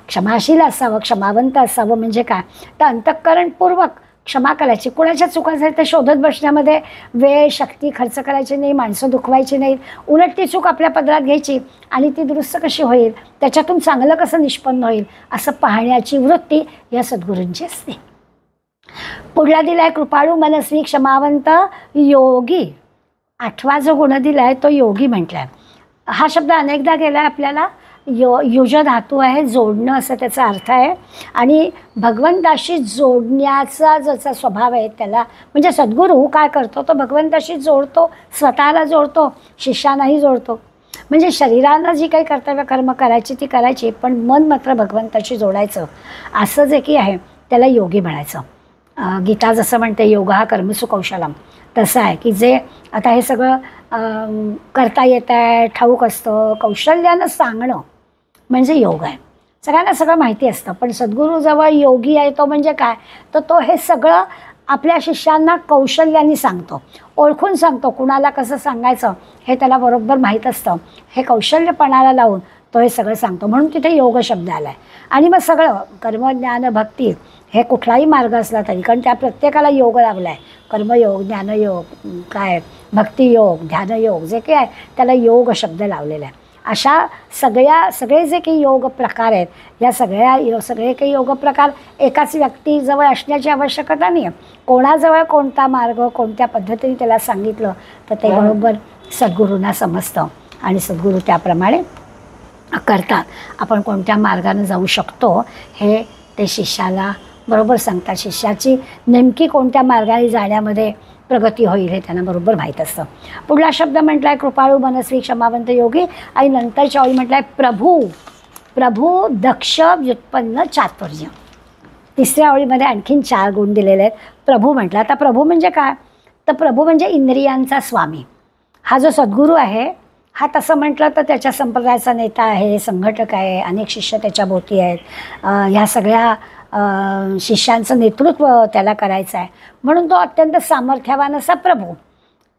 क्षमाशील असावं, क्षमावंत असावं. म्हणजे काय, तर अंतःकरणपूर्वक क्षमा करायची. कुणाच्या चुका झाली ते शोधत बसण्यामध्ये वेळ शक्ती खर्च करायची नाही, माणसं दुखवायची नाहीत. उलट ती चूक आपल्या पदरात घ्यायची आणि ती दुरुस्त कशी होईल, त्याच्यातून चांगलं कसं निष्पन्न होईल असं पाहण्याची वृत्ती या सद्गुरूंची असते. पुढला दिला आहे कृपाळू, मनस्वी, क्षमावंत, योगी. 8वा जो गुण दिला आहे तो योगी म्हटला आहे. हा शब्द अनेकदा गेला आहे आपल्याला युज धातू आहे, जोडणं असं त्याचा अर्थ आहे. आणि भगवंताशी जोडण्याचा ज्याचा स्वभाव आहे त्याला, म्हणजे सद्गुरू काय करतो, तो भगवंताशी जोडतो, स्वतःला जोडतो, शिष्यानाही जोडतो. म्हणजे शरीरानं जी काही कर्तव्य कर्म करायची ती करायची, पण मन मात्र भगवंताशी जोडायचं. असं जे की आहे त्याला योगी म्हणायचं. गीता जसं म्हणते योग हा कर्मसु कौशलम, तसं आहे की जे आता हे सगळं करता येत आहे, ठाऊक असतं, कौशल्यानं सांगणं म्हणजे योग आहे. सगळ्यांना सगळं माहिती असतं, पण सद्गुरूजवळ योगी आहे तो म्हणजे काय, तर तो हे सगळं आपल्या शिष्यांना कौशल्याने सांगतो, ओळखून सांगतो. कुणाला कसं सांगायचं हे त्याला बरोबर माहीत असतं. हे कौशल्यपणाला लावून तो हे सगळं सांगतो, म्हणून तिथे योग शब्द आला आहे. आणि मग सगळं कर्म ज्ञान भक्ती हे कुठलाही मार्ग असला तरी, कारण त्या प्रत्येकाला योग लावला आहे. कर्मयोग, ज्ञानयोग, काय भक्तियोग, ध्यानयोग, जे काही आहे त्याला योग शब्द लावलेला आहे. अशा सगळे जे काही योग प्रकार आहेत, या सगळे काही योग प्रकार एकाच व्यक्तीजवळ असण्याची आवश्यकता नाही आहे. कोणाजवळ कोणता मार्ग कोणत्या पद्धतीने त्याला सांगितलं तर ते बरोबर सद्गुरूंना समजतं आणि सद्गुरू त्याप्रमाणे करतात. आपण कोणत्या मार्गाने जाऊ शकतो हे ते शिष्याला बरोबर सांगतात. शिष्याची नेमकी कोणत्या मार्गाने जाण्यामध्ये प्रगती होईल हे त्यांना बरोबर माहीत असतं. पुढला शब्द म्हटला आहे कृपाळू, मनस्वी, क्षमावंत, योगी. आणि नंतरच्या ओळी म्हटलं आहे प्रभू, दक्ष, व्युत्पन्न, चातुर्य. तिसऱ्या ओळीमध्ये आणखीन 4 गुण दिलेले आहेत. प्रभू म्हटलं. आता प्रभू म्हणजे काय, तर प्रभू म्हणजे इंद्रियांचा स्वामी. हा जो सद्गुरू आहे हा तसं म्हटलं तर त्याच्या संप्रदायाचा नेता आहे, संघटक आहे, अनेक शिष्य त्याच्या भोवती आहेत. ह्या सगळ्या शिष्यांचं नेतृत्व त्याला करायचं आहे, म्हणून तो अत्यंत सामर्थ्यवान असा प्रभू,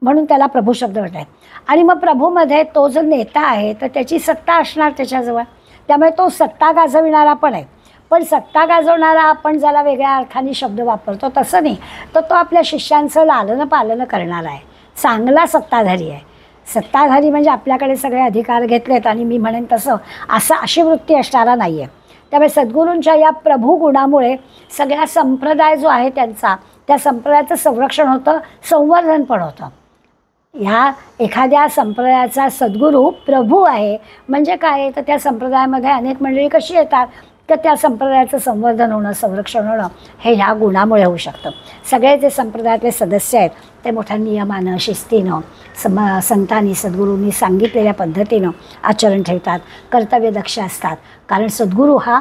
म्हणून त्याला प्रभू शब्द म्हटला. आणि मग प्रभूमध्ये तो जो नेता आहे तर त्याची सत्ता असणार त्याच्याजवळ, त्यामुळे तो सत्ता गाजविणारा पण आहे. पण सत्ता गाजवणारा आपण ज्याला वेगळ्या अर्थाने शब्द वापरतो तसं नाही, तर तो आपल्या शिष्यांचं लालन पालन करणारा आहे, चांगला सत्ताधारी आहे. सत्ताधारी म्हणजे आपल्याकडे सगळे अधिकार घेतलेत आणि मी म्हणेन तसं अशी वृत्ती असणारा नाही आहे. त्यामुळे सद्गुरूंच्या या प्रभू गुणामुळे सगळा संप्रदाय जो आहे त्यांचा, त्या संप्रदायाचं संरक्षण होतं, संवर्धन पण होतं. ह्या एखाद्या संप्रदायाचा सद्गुरू प्रभू आहे म्हणजे काय, तर त्या संप्रदायामध्ये अनेक मंडळी कशी येतात तर त्या संप्रदायाचं संवर्धन होणं, संरक्षण होणं हे ह्या गुणामुळे होऊ शकतं. सगळे जे संप्रदायातले सदस्य आहेत ते मोठ्या नियमानं, शिस्तीनं, संतांनी, सद्गुरूंनी सांगितलेल्या पद्धतीनं आचरण ठेवतात, कर्तव्यदक्ष असतात. कारण सद्गुरू हा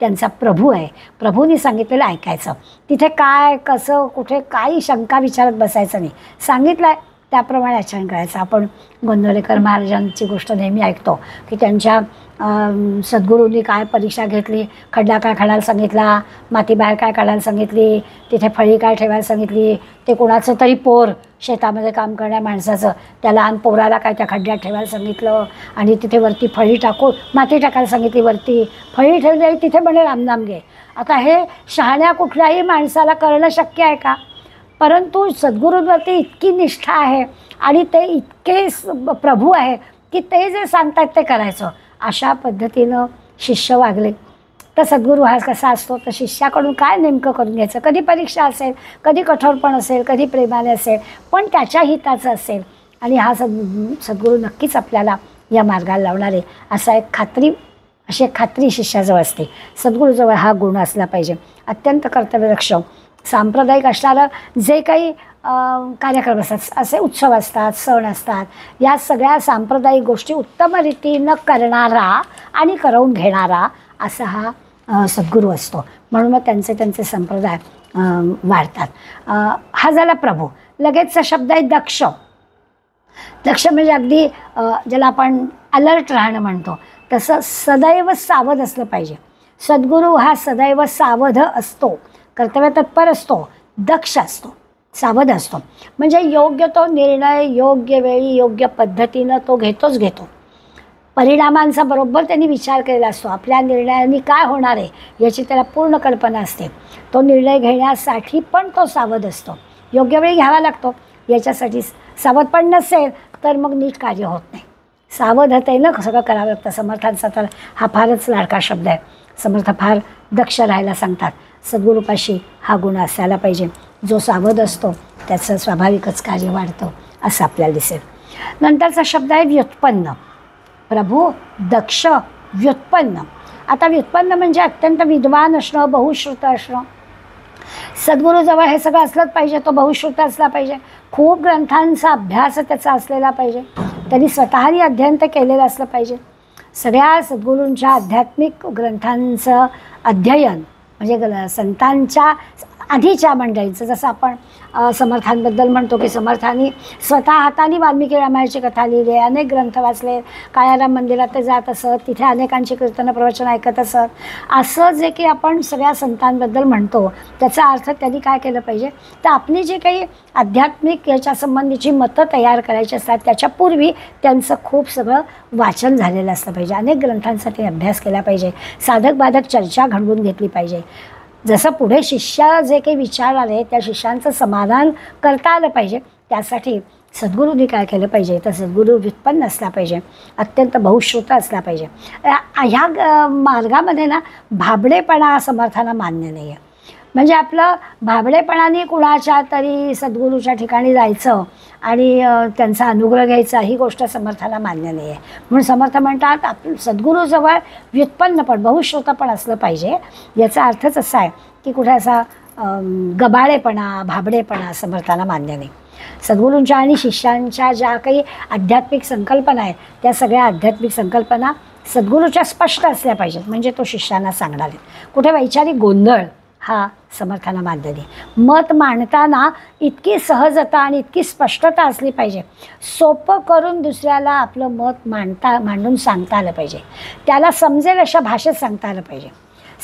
त्यांचा प्रभू आहे. प्रभूंनी सांगितलेलं ऐकायचं. तिथे काय, कसं, कुठे काही शंका विचारत बसायचं नाही. सांगितलं आहे त्याप्रमाणे आचरण करायचं. आपण गोंदवलेकर महाराजांची गोष्ट नेहमी ऐकतो की त्यांच्या सद्गुरूंनी काय परीक्षा घेतली, खड्डा काय काढायला सांगितला, माती बाहेर काय काढायला सांगितली, तिथे फळी काय ठेवायला सांगितली, ते कोणाचं तरी पोर शेतामध्ये काम करण्या माणसाचं, त्या लहान पोराला काय त्या खड्ड्यात ठेवायला सांगितलं आणि तिथे वरती फळी टाकून माती टाकायला सांगितली, वरती फळी ठेवली आणि तिथे म्हणे रामनाम घे. आता हे शहाण्या कुठल्याही माणसाला करणं शक्य आहे का, परंतु सद्गुरूंवरती इतकी निष्ठा आहे आणि ते इतके प्रभू आहे की ते जे सांगतात ते करायचं. अशा पद्धतीनं शिष्य वागले तर सद्गुरू हा कसा असतो, तर शिष्याकडून काय नेमकं करून घ्यायचं, कधी परीक्षा असेल, कधी कठोरपण असेल, कधी प्रेमाने असेल, पण त्याच्या हिताचं असेल. आणि हा सद्गुरू नक्कीच आपल्याला या मार्गाला लावणारे अशी एक खात्री शिष्याजवळ असते. सद्गुरूजवळ हा गुण असला पाहिजे. अत्यंत कर्तव्यदक्ष, सांप्रदायिक असणारं जे काही कार्यक्रम असतात, असे उत्सव असतात, सण असतात, या सगळ्या सांप्रदायिक गोष्टी उत्तम रीतीनं करणारा आणि करवून घेणारा असा हा सद्गुरू असतो. म्हणून मग त्यांचे संप्रदाय वाढतात. हा झाला प्रभू. लगेचचा शब्द आहे दक्ष. दक्ष म्हणजे अगदी ज्याला आपण अलर्ट राहणं म्हणतो तसं सदैव सावध असलं पाहिजे. सद्गुरू हा सदैव सावध असतो, कर्तव्य तत्पर असतो, दक्ष असतो, सावध असतो. म्हणजे योग्य तो निर्णय योग्य वेळी योग्य पद्धतीनं तो घेतो. परिणामांचा बरोबर त्यांनी विचार केलेला असतो. आपल्या निर्णयाने काय होणार आहे याची त्याला पूर्ण कल्पना असते. तो निर्णय घेण्यासाठी पण तो सावध असतो, योग्य वेळी घ्यावा लागतो. याच्यासाठी सावध पण नसेल तर मग नीट कार्य होत नाही. सावधतेनं सगळं करावं लागतं. समर्थांचा तर हा फारच लाडका शब्द आहे. समर्थ फार दक्ष राहायला सांगतात. सद्गुरूपाशी हा गुण असायला पाहिजे. जो सावध असतो त्याचं स्वाभाविकच कार्य वाढतं असं आपल्याला दिसेल. नंतरचा शब्द आहे व्युत्पन्न. प्रभू, दक्ष व्युत्पन्न. आता व्युत्पन्न म्हणजे अत्यंत विद्वान असणं, बहुश्रुत असणं. सद्गुरूजवळ हे सगळं असलंच पाहिजे. तो बहुश्रुत असला पाहिजे, खूप ग्रंथांचा अभ्यास त्याचा असलेला पाहिजे, त्यांनी स्वतःही अध्ययन ते केलेलं असलं पाहिजे. सगळ्या सद्गुरूंच्या आध्यात्मिक ग्रंथांचं अध्ययन म्हणजे संतांच्या आधीच्या मंडळींचं, जसं आपण समर्थांबद्दल म्हणतो की समर्थांनी स्वतः हाताने वाल्मिकी रामायणाची कथा लिहिली, अनेक ग्रंथ वाचले, काळाराम मंदिरात ते जात असत, तिथे अनेकांची कीर्तन प्रवचन ऐकत असत. असं जे की आपण सगळ्या संतांबद्दल म्हणतो त्याचा अर्थ त्यांनी काय केलं पाहिजे, तर आपली जी काही आध्यात्मिक याच्यासंबंधीची मतं तयार करायची असतात त्याच्यापूर्वी त्यांचं खूप सगळं वाचन झालेलं असलं पाहिजे, अनेक ग्रंथांचा ते अभ्यास केला पाहिजे, साधक बाधक चर्चा घडवून घेतली पाहिजे. जसं पुढे शिष्य जे काही विचार आले त्या शिष्यांचं समाधान करता आलं पाहिजे. त्यासाठी सद्गुरूंनी काय केलं पाहिजे, तर सद्गुरू व्युत्पन्न असला पाहिजे, अत्यंत बहुश्रुत असला पाहिजे. ह्या मार्गामध्ये ना भाबडेपणा समर्थांना मान्य नाही आहे. म्हणजे आपलं भाबडेपणाने कुणाच्या तरी सद्गुरूच्या ठिकाणी जायचं आणि त्यांचा अनुग्रह घ्यायचा, ही गोष्ट समर्थाला मान्य नाही आहे. म्हणून समर्थ म्हणतात आपण सद्गुरूजवळ व्युत्पन्न पण बहुश्रुत पण असलं पाहिजे. याचा अर्थच असा आहे की कुठे असा गबाळेपणा, भाबडेपणा समर्थाला मान्य नाही. सद्गुरूंच्या आणि शिष्यांच्या ज्या काही आध्यात्मिक संकल्पना आहेत त्या सगळ्या आध्यात्मिक संकल्पना सद्गुरूच्या स्पष्ट असल्या पाहिजेत, म्हणजे तो शिष्यांना सांगणार आहे. कुठे वैचारिक गोंधळ हा समर्थांना मान्य नाही. मत मांडताना इतकी सहजता आणि इतकी स्पष्टता असली पाहिजे, सोपं करून दुसऱ्याला आपलं मत मांडून सांगता आलं पाहिजे, त्याला समजेल अशा भाषेत सांगता आलं पाहिजे.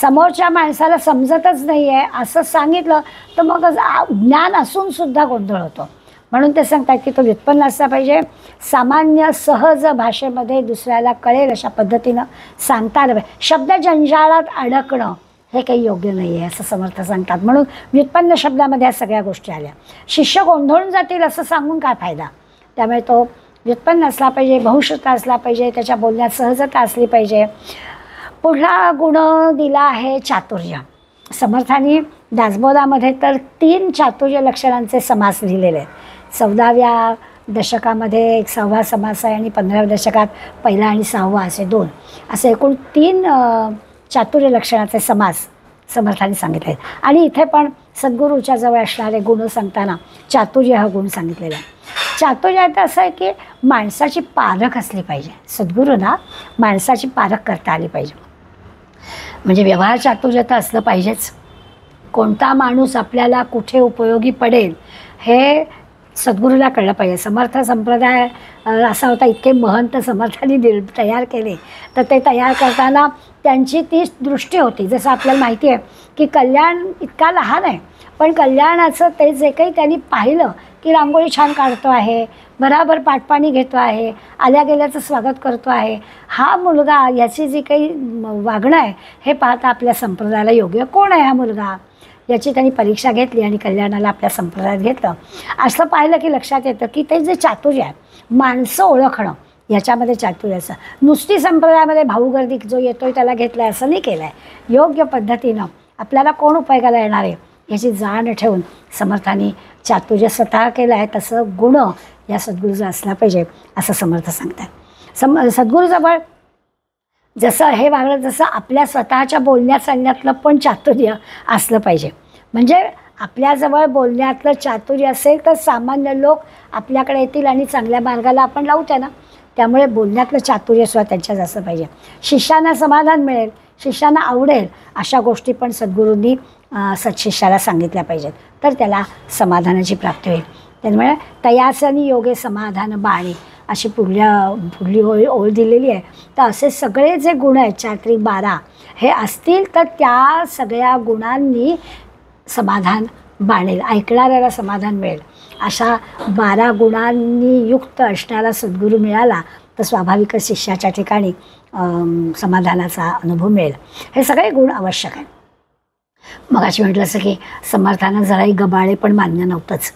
समोरच्या माणसाला समजतच नाही आहे असं सांगितलं तर मग ज्ञान असून सुद्धा गोंधळ होतो. म्हणून ते सांगतात की तो व्युत्पन्न असला पाहिजे, सामान्य सहज भाषेमध्ये दुसऱ्याला कळेल अशा पद्धतीनं सांगता आलं पाहिजे. शब्द जंजाळात अडकणं हे काही योग्य नाही आहे असं समर्थ सांगतात. म्हणून व्युत्पन्न शब्दामध्ये या सगळ्या गोष्टी आल्या. शिष्य गोंधळून जातील असं सांगून काय फायदा. त्यामुळे तो व्युत्पन्न असला पाहिजे, बहुश्रुत असला पाहिजे, त्याच्या बोलण्यात सहजता असली पाहिजे. पुढला गुण दिला आहे चातुर्य. समर्थांनी दासबोधामध्ये तर 3 चातुर्य लक्षणांचे समास लिहिलेले आहेत. 14व्या दशकामध्ये एक 6वा समास आहे आणि 15व्या दशकात पहिला आणि 6वा असे 2 असे एकूण 3 चातुर्य लक्षणाचे समास समर्थांनी सांगितले आहेत. आणि इथे पण सद्गुरूच्या जवळ असणारे गुण सांगताना चातुर्य हा गुण सांगितलेला आहे. चातुर्यात असं आहे की माणसाची पारख असली पाहिजे. सद्गुरूंना माणसाची पारख करता आली पाहिजे. म्हणजे व्यवहार चातुर्य तर असलं पाहिजेच. कोणता माणूस आपल्याला कुठे उपयोगी पडेल हे सद्गुरूला कळलं पाहिजे. समर्थ संप्रदाय असा होता, इतके महंत समर्थांनी तयार केले, तर ते तयार करताना त्यांची ती दृष्टी होती. जसं आपल्याला माहिती आहे की कल्याण इतका लहान आहे, पण कल्याणाचं ते जे काही त्यांनी पाहिलं की रांगोळी छान काढतो आहे, बराबर पाटपाणी घेतो आहे, आल्या गेल्याचं स्वागत करतो आहे, हा मुलगा याची जी काही वागणं आहे हे पाहता आपल्या संप्रदायाला योग्य, कोण आहे हा मुलगा, याची त्यांनी परीक्षा घेतली आणि कल्याणाला आपल्या संप्रदायात घेतलं. असं पाहिलं की लक्षात येतं की ते जे चातुर्य आहे, माणसं ओळखणं, याच्यामध्ये चातुर्य असं. नुसती संप्रदायामध्ये भाऊगर्दी जो येतोय त्याला घेतला आहे असं नाही केलं आहे. योग्य पद्धतीनं आपल्याला कोण उपयोगाला येणार आहे याची जाण ठेवून समर्थांनी चातुर्य स्वतः केलं आहे. तसं गुण या सद्गुरूचा असला पाहिजे असं समर्थ सांगतात. सद्गुरूजवळ जसं हे वागलं जसं आपल्या स्वतःच्या बोलण्यात चालण्यातलं पण चातुर्य असलं पाहिजे. म्हणजे आपल्याजवळ बोलण्यातलं चातुर्य असेल तर सामान्य लोक आपल्याकडे येतील आणि चांगल्या मार्गाला आपण लावू त्यांना. त्यामुळे बोलण्यातलं चातुर्य सुद्धा त्यांच्यात असलं पाहिजे. शिष्यांना समाधान मिळेल, शिष्यांना आवडेल अशा गोष्टी पण सद्गुरूंनी सत्शिष्याला सांगितल्या पाहिजेत, तर त्याला समाधानाची प्राप्ती होईल. त्यामुळे तयासनी योगे समाधान बाणे अशी पुढली ओळ दिलेली आहे. तर असे सगळे जे गुण आहेत 4-12 हे असतील तर त्या सगळ्या गुणांनी समाधान बाणेल, ऐकणाऱ्याला समाधान मिळेल. अशा 12 गुणांनी युक्त असणारा सद्गुरू मिळाला तर स्वाभाविकच शिष्याच्या ठिकाणी समाधानाचा अनुभव मिळेल. हे सगळे गुण आवश्यक आहेत. मगाशी म्हटलं असं की समर्थांना जराही गबाळे पण मान्य नव्हतंच.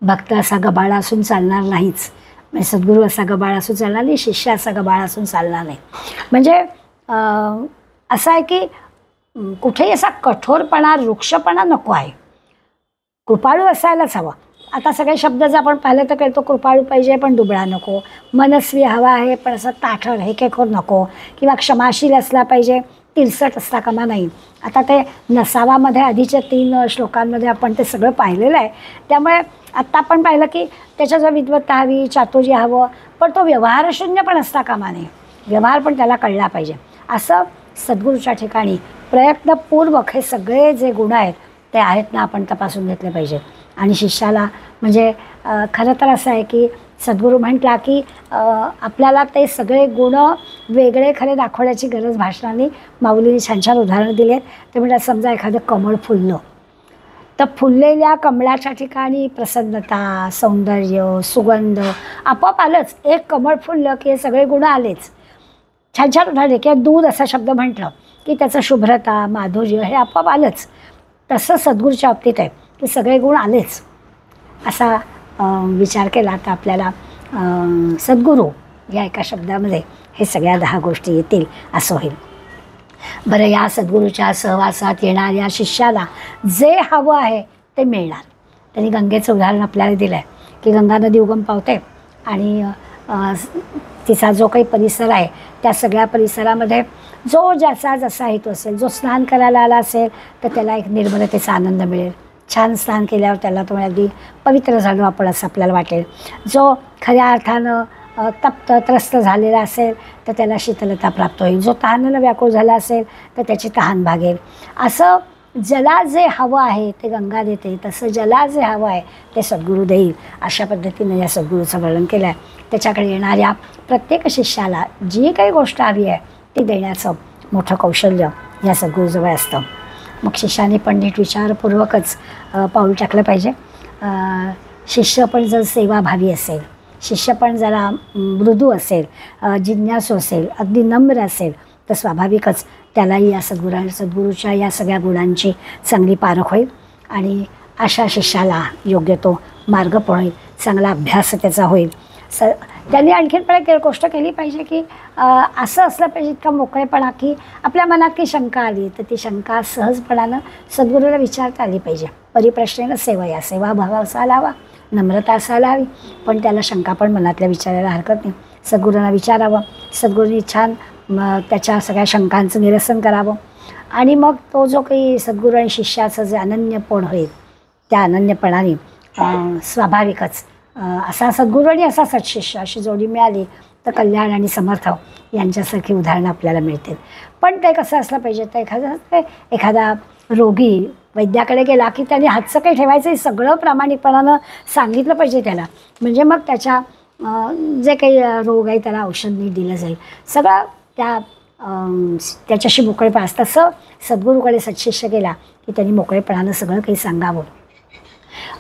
भक्त असा गबाळा असून चालणार नाहीच, म्हणजे सद्गुरू असा गबाळ असून चालणार नाही, शिष्य असा गबाळ असून चालणार नाही. म्हणजे असं आहे की कुठेही असा कठोरपणा, वृक्षपणा नको आहे. कृपाळू असायलाच हवा, आता सगळे शब्द जर आपण पाहिलं तर कळतो, कृपाळू पाहिजे पण दुबळा नको, मनस्वी हवा आहे पण असं ताठर हेकेखोर नको, किंवा क्षमाशील असला पाहिजे, तिरसट असता कामा नाही. आता ते नसावामध्ये आधीच्या 3 श्लोकांमध्ये आपण ते सगळं पाहिलेलं आहे. त्यामुळे आत्ता आपण पाहिलं की त्याच्याजवळ विद्वत्ता हवी, चातुर्य हवं, पण तो व्यवहारशून्य पण असता कामा नये, व्यवहार पण त्याला कळला पाहिजे. असं सद्गुरूच्या ठिकाणी प्रयत्नपूर्वक हे सगळे जे गुण आहेत ते आहेत ना आपण तपासून घेतले पाहिजेत. आणि शिष्याला म्हणजे खरं तर असं आहे की सद्गुरू म्हटला की आपल्याला ते सगळे गुण वेगळे खरे दाखवण्याची गरज भासणार नाही. माऊलीने छान छान उदाहरणं दिली आहेत. ते म्हणजे समजा एखादं कमळ फुललं तर फुललेल्या कमळाच्या ठिकाणी प्रसन्नता, सौंदर्य, सुगंध आपोआप आलंच. एक कमळ फुललं की हे सगळे गुण आलेच. छान छान उदाहरण किंवा दूध असा शब्द म्हटलं की त्याचं शुभ्रता, माधुर्य हे आपोआप आलंच. तसं सद्गुरूच्या बाबतीत आहे की सगळे गुण आलेच. असा विचार केला तर आपल्याला सद्गुरू या एका शब्दामध्ये हे सगळ्या 10 गोष्टी येतील असं होईल. बरं, या सद्गुरूच्या सहवासात येणाऱ्या शिष्याला जे हवं आहे ते मिळणार. त्यांनी गंगेचं उदाहरण आपल्याला दिलं आहे की गंगा नदी उगम पावते आणि तिचा जो काही परिसर आहे त्या सगळ्या परिसरामध्ये जो ज्याचा जसा हेतू असेल, जो स्नान करायला आला असेल तर त्याला एक निर्मलतेचा आनंद मिळेल. छान स्नान केल्यावर त्याला तो अगदी पवित्र झालो आपण असं आपल्याला वाटेल. जो खऱ्या अर्थानं तप्त त्रस्त झालेला असेल तर त्याला शीतलता प्राप्त होईल. जो तहानेनं व्याकुळ झाला असेल तर त्याची तहान भागेल. असं ज्याला जे हवं आहे ते गंगा देते, तसं ज्याला जे हवं आहे ते सद्गुरू देईल. अशा पद्धतीनं या सद्गुरूचं वर्णन केलं आहे. त्याच्याकडे येणाऱ्या प्रत्येक शिष्याला जी काही गोष्ट हवी आहे ती देण्याचं मोठं कौशल्य या सद्गुरूजवळ असतं. मग शिष्याने पण नीट विचारपूर्वकच पाऊल टाकलं पाहिजे. शिष्य पण जर सेवाभावी असेल, शिष्य पण जरा मृदू असेल, जिज्ञासू असेल, अगदी नम्र असेल तर स्वाभाविकच त्यालाही या सद्गुरूच्या या सगळ्या गुणांची चांगली पारख होईल आणि अशा शिष्याला योग्य तो मार्ग पण होईल, चांगला अभ्यास त्याचा होईल. त्यांनी आणखीन पण एक गोष्ट केली पाहिजे की असं असलं पाहिजे इतका मोकळेपणा की आपल्या मनात काही शंका आली तर ती शंका सहजपणानं सद्गुरूला विचारता आली पाहिजे. परिप्रश्नेनं सेवया, सेवाभाव असायला हवा, नम्रता असायला हवी, पण त्याला शंका पण मनातल्या विचारायला हरकत नाही. सद्गुरूंना विचारावं, सद्गुरूंनी छान त्याच्या सगळ्या शंकांचं निरसन करावं आणि मग तो जो काही सद्गुरू आणि शिष्याचं जे अनन्यपण होईल त्या अनन्यपणाने स्वाभाविकच असा सद्गुरू आणि असा सत्शिष्य अशी जोडी मिळाली तर कल्याण आणि समर्थ यांच्यासारखी उदाहरणं आपल्याला मिळतील. पण ते कसं असलं पाहिजे तर एखादा रोगी वैद्याकडे गेला की त्याने हातचं काही ठेवायचं हे सगळं प्रामाणिकपणानं सांगितलं पाहिजे त्याला. म्हणजे मग त्याच्या जे काही रोग आहे त्याला औषध नीट दिलं जाईल. सगळं त्याच्याशी मोकळेपणा असतं. तसं सद्गुरूकडे सत्शिष्य गेला की त्यांनी मोकळेपणानं सगळं काही सांगावं.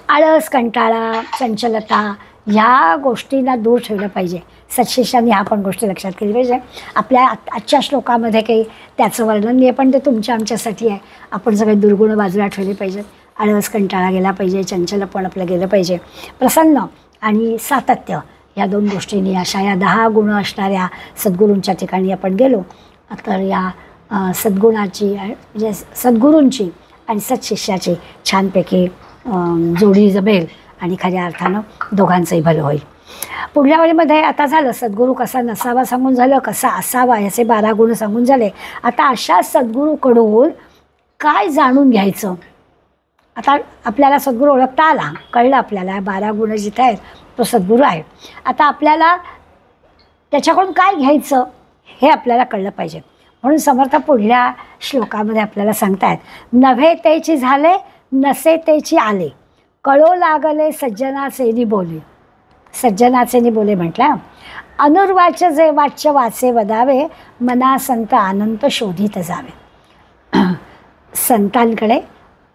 आळस, कंटाळा, चंचलता ह्या गोष्टींना दूर ठेवलं पाहिजे. सत्शिष्यांनी ह्या पण गोष्टी लक्षात केली पाहिजे. आपल्या आजच्या श्लोकामध्ये काही त्याचं वर्णन नाही पण ते तुमच्या आमच्यासाठी आहे. आपण सगळे दुर्गुण बाजूला ठेवले पाहिजेत. आळस, कंटाळा गेला पाहिजे, चंचलपण आपलं गेलं पाहिजे, प्रसन्न आणि सातत्य या 2 गोष्टींनी अशा या 10 गुण असणाऱ्या सद्गुरूंच्या ठिकाणी आपण गेलो तर या सद्गुणाची म्हणजे सद्गुरूंची आणि सत्शिष्याची छानपैकी जोडी जमेल आणि खऱ्या अर्थानं दोघांचंही भलं होईल. पुढल्या वेळेमध्ये आता झालं सद्गुरू कसा नसावा सांगून झालं, कसा असावा याचे 12 गुण सांगून झाले. आता अशा सद्गुरूकडून काय जाणून घ्यायचं. आता आपल्याला सद्गुरू ओळखता आला, कळलं आपल्याला 12 गुण जिथे आहेत तो सद्गुरू आहे. आता आपल्याला त्याच्याकडून काय घ्यायचं हे आपल्याला कळलं पाहिजे. म्हणून समर्थ पुढल्या श्लोकामध्ये आपल्याला सांगतायत, नव्हे तेची झाले नसे तेची आले, कळो लागले सज्जनाचे बोले. सज्जनाचे बोले म्हटलं, अनुर्वाच्य जे वाच्य वाचे वदावे, मना संत आनंद शोधित जावे. संतांकडे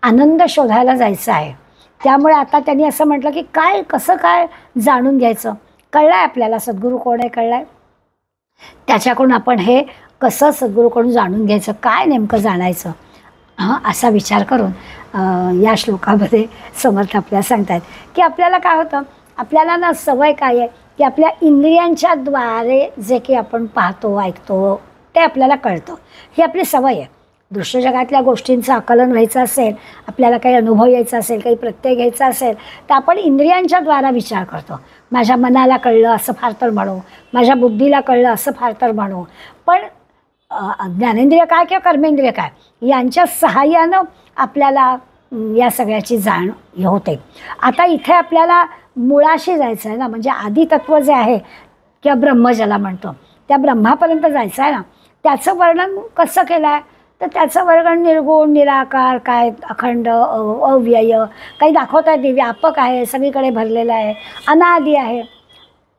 आनंद शोधायला जायचं आहे. त्यामुळे आता त्यांनी असं म्हटलं की काय कसं काय जाणून घ्यायचं. कळलं आहे आपल्याला सद्गुरू कोण आहे, कळलं आहे. त्याच्याकडून आपण हे कसं सद्गुरूकडून जाणून घ्यायचं, काय नेमकं जाणायचं असा विचार करून या श्लोकामध्ये समर्थ आपल्याला सांगतात की आपल्याला काय होतं, आपल्याला ना सवय काय आहे की आपल्या इंद्रियांच्या द्वारे जे काही आपण पाहतो ऐकतो ते आपल्याला कळतं. ही आपली सवय आहे. दृश्य जगातल्या गोष्टींचं आकलन व्हायचं असेल, आपल्याला काही अनुभव यायचा असेल, काही प्रत्यय घ्यायचा असेल, तर आपण इंद्रियांच्या द्वारा विचार करतो. माझ्या मनाला कळलं असं फार तर म्हणू, माझ्या बुद्धीला कळलं असं फार तर म्हणू. पण ज्ञानेंद्रिय काय किंवा कर्मेंद्रिय काय यांच्या सहाय्यानं आपल्याला या सगळ्याची जाण होते. आता इथे आपल्याला मुळाशी जायचं आहे ना, म्हणजे आदितत्व जे आहे किंवा ब्रह्म ज्याला म्हणतो त्या ब्रह्मापर्यंत जायचं आहे ना. त्याचं वर्णन कसं केलं आहे, तर त्याचं वर्णन निर्गुण, निराकार, काय अखंड, अव्यय, काही दाखवता येते, व्यापक आहे, सगळीकडे भरलेलं आहे, अनादि आहे,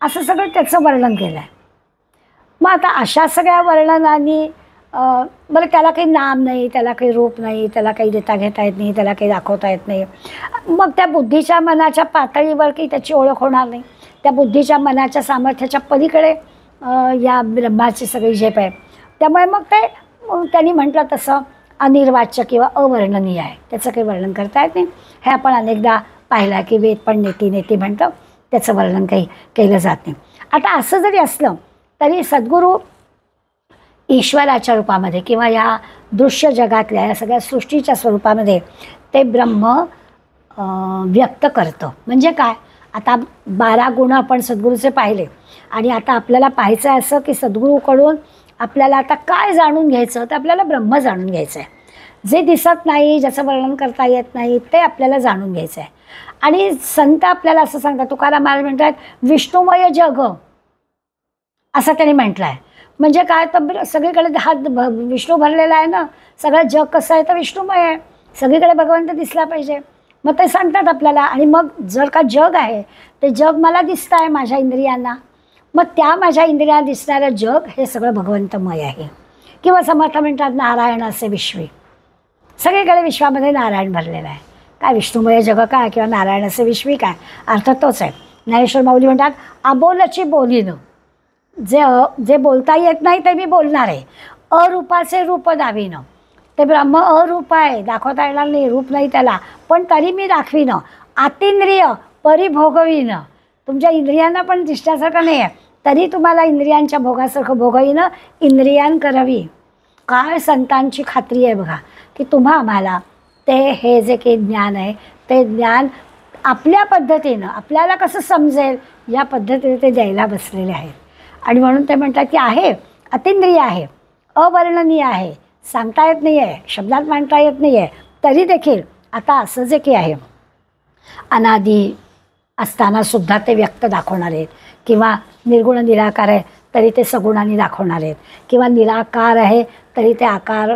असं सगळं त्याचं वर्णन केलं आहे. मग आता अशा सगळ्या वर्णनांनी बरं त्याला काही नाम नाही, त्याला काही रूप नाही, त्याला काही देता घेता येत नाही, त्याला काही दाखवता येत नाही. मग त्या बुद्धीच्या मनाच्या पातळीवर काही त्याची ओळख होणार नाही. त्या बुद्धीच्या मनाच्या सामर्थ्याच्या पलीकडे या ब्रह्माची सगळी झेप आहे. त्यामुळे मग ते त्यांनी म्हटलं तसं अनिर्वाच्य किंवा अवर्णनीय आहे, त्याचं काही वर्णन करता येत नाही. हे आपण अनेकदा पाहिलं की वेद पण नेती नेती म्हणतं, त्याचं वर्णन काही केलं जात नाही. आता असं जरी असलं तरी सद्गुरू ईश्वराच्या रूपामध्ये किंवा या दृश्य जगातल्या या सगळ्या सृष्टीच्या स्वरूपामध्ये ते ब्रह्म व्यक्त करतं. म्हणजे काय, आता 12 गुण आपण सद्गुरूचे पाहिले आणि आता आपल्याला पाहायचं आहे असं की सद्गुरूकडून आपल्याला आता काय जाणून घ्यायचं, तर आपल्याला ब्रह्म जाणून घ्यायचं आहे. जे दिसत नाही, ज्याचं वर्णन करता येत नाही, ते आपल्याला जाणून घ्यायचं आहे. आणि संत आपल्याला असं सांगतात, तुकाराम महाराज म्हणतात विष्णुमय जग असं त्यांनी म्हटलं आहे. म्हणजे काय, तर सगळीकडे हा विष्णू भरलेला आहे ना, सगळं जग कसं आहे तर विष्णुमय आहे, सगळीकडे भगवंत दिसला पाहिजे. मग ते सांगतात आपल्याला. आणि मग जर का जग आहे ते जग मला दिसतं आहे माझ्या इंद्रियांना, मग त्या माझ्या इंद्रियांना दिसणारं जग हे सगळं भगवंतमय आहे. किंवा समर्थ म्हणतात नारायण असे विश्वी, सगळीकडे विश्वामध्ये नारायण भरलेला आहे. काय विष्णुमय जग काय किंवा नारायण असे विश्वी काय, अर्थ तोच आहे. ज्ञानेश्वर माऊली म्हणतात अबोलची बोलीनं, जे बोलता येत नाही ते मी बोलणार आहे. अरूपाचे रूप दाविनं, ते ब्रह्म अरूप आहे, दाखवता येणार नाही, रूप नाही त्याला, पण तरी मी दाखवीनं. आतिंद्रिय परिभोगवीनं, तुमच्या इंद्रियांना पण दिसण्यासारखं नाही आहे तरी तुम्हाला इंद्रियांच्या भोगासारखं भोगवीनं इंद्रियां करावी. काय संतांची खात्री आहे बघा की तुम्हा आम्हाला ते हे जे काही ज्ञान आहे ते ज्ञान आपल्या पद्धतीनं आपल्याला कसं समजेल या पद्धतीने ते द्यायला बसलेले आहेत. आणि म्हणून ते म्हणतात की आहे अतिंद्रिय आहे, अवर्णनीय आहे, सांगता येत नाही आहे, शब्दात मांडता येत नाही आहे, तरी देखील आता असं जे काही आहे अनादी असतानासुद्धा ते व्यक्त दाखवणार आहेत. किंवा निर्गुण निराकार आहे तरी ते सगुणांनी दाखवणार आहेत, किंवा निराकार आहे तरी ते आकार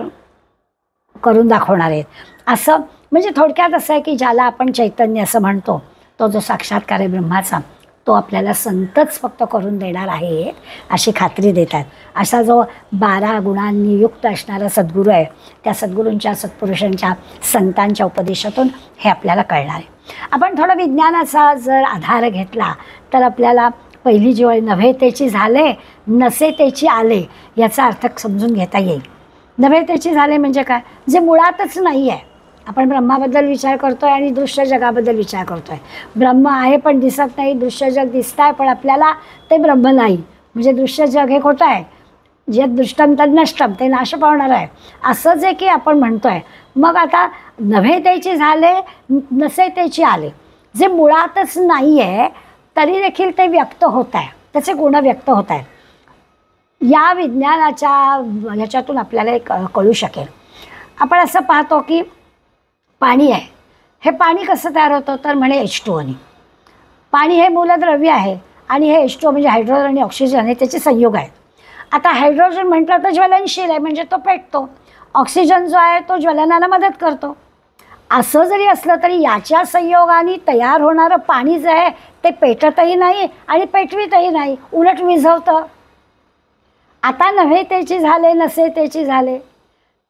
करून दाखवणार आहेत. असं म्हणजे थोडक्यात असं आहे की ज्याला आपण चैतन्य असं म्हणतो, तो जो साक्षात्कार आहे ब्रह्माचा, तो आपल्याला संतच फक्त करून देणार आहे अशी खात्री देतात. असा जो 12 गुणांनी युक्त असणारा सद्गुरू आहे, त्या सद्गुरूंच्या सत्पुरुषांच्या संतांच्या उपदेशातून हे आपल्याला कळणार आहे. आपण थोडा विज्ञानाचा जर आधार घेतला तर आपल्याला पहिली जी वेळ नव्हेतेची झाले नसेतेची आले याचा अर्थ समजून घेता येईल. नव्हेतेची झाले म्हणजे काय, जे मुळातच नाही आहे. आपण ब्रह्माबद्दल विचार करतो आहे आणि दृश्य जगाबद्दल विचार करतो आहे. ब्रह्म आहे पण दिसत नाही, दृश्य जग दिसत आहे पण आपल्याला ते ब्रह्म नाही. म्हणजे दृश्य जग हे खोटं आहे, जे दृष्टम तद नष्टम, ते नाश पावणार आहे असं जे की आपण म्हणतो आहे. मग आता नव्हेतेची झाले नसेतेची आले, जे मुळातच नाही आहे तरी देखील ते व्यक्त होत आहे, त्याचे गुण व्यक्त होत आहेत. या विज्ञानाच्या ह्याच्यातून आपल्याला एक कळू शकेल. आपण असं पाहतो की पाणी आहे, हे पाणी कसं तयार होतं तर म्हणे H2O. पाणी हे मूलद्रव्य आहे आणि हे H2O म्हणजे हायड्रोजन आणि ऑक्सिजन हे त्याचे संयोग आहेत. आता हायड्रोजन म्हटलं तर ज्वलनशील आहे म्हणजे तो पेटतो, ऑक्सिजन जो आहे तो ज्वलनाला मदत करतो. असं जरी असलं तरी याच्या संयोगाने तयार होणारं पाणी जे आहे ते पेटतही नाही आणि पेटवीतही नाही, उलट विझवतं. आता नव्हेतेची झाले नसेतेची झाले,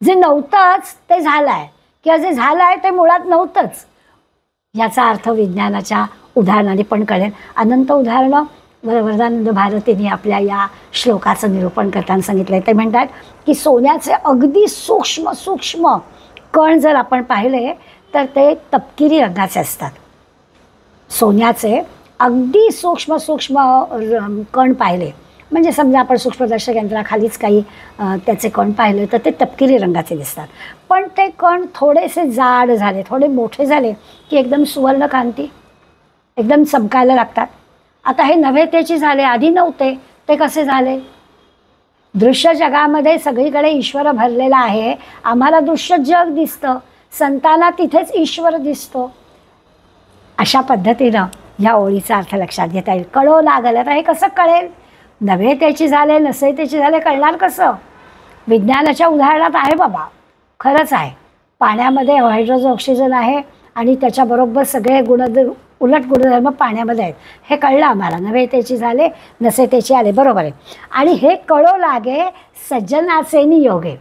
जे नव्हतंच ते झालं आहे किंवा जे झालं आहे ते मुळात नव्हतंच. याचा अर्थ विज्ञानाच्या उदाहरणाने पण कळेल. अनंत उदाहरणं वरदानंद भारतीने आपल्या या श्लोकाचं निरूपण करताना सांगितलं आहे. ते म्हणतात की सोन्याचे अगदी सूक्ष्म सूक्ष्म कण जर आपण पाहिले तर ते तपकिरी रंगाचे असतात. सोन्याचे अगदी सूक्ष्म सूक्ष्म कण पाहिले म्हणजे समजा आपण सूक्ष्मदर्शक यंत्राखालीच काही त्याचे कण पाहिले तर ते तपकिरी रंगाचे दिसतात. पण ते कण थोडेसे जाड झाले, थोडे मोठे झाले की एकदम सुवर्णकांती, एकदम चमकायला लागतात. आता हे नव्हेतेची झाले, आधी नव्हते, ते कसे झाले? दृश्य जगामध्ये सगळीकडे ईश्वर भरलेला आहे. आम्हाला दृश्य जग दिसतं, संतांना तिथेच ईश्वर दिसतो. अशा पद्धतीनं ह्या ओळीचा अर्थ लक्षात घेता येईल. कळो लागलं तर हे कसं कळेल? नव्हे त्याची झाले, नसे त्याची झाले, कळणार कसं? विज्ञानाच्या उदाहरणात आहे बाबा, खरंच आहे. पाण्यामध्ये हायड्रोजन ऑक्सिजन आहे आणि त्याच्याबरोबर सगळे उलट गुणधर्म पाण्यामध्ये आहेत. हे कळलं आम्हाला. नव्हे त्याची झाले, नसे त्याची आले, बरोबर आहे. आणि हे कळो लागे सज्जनाचे नियोगे.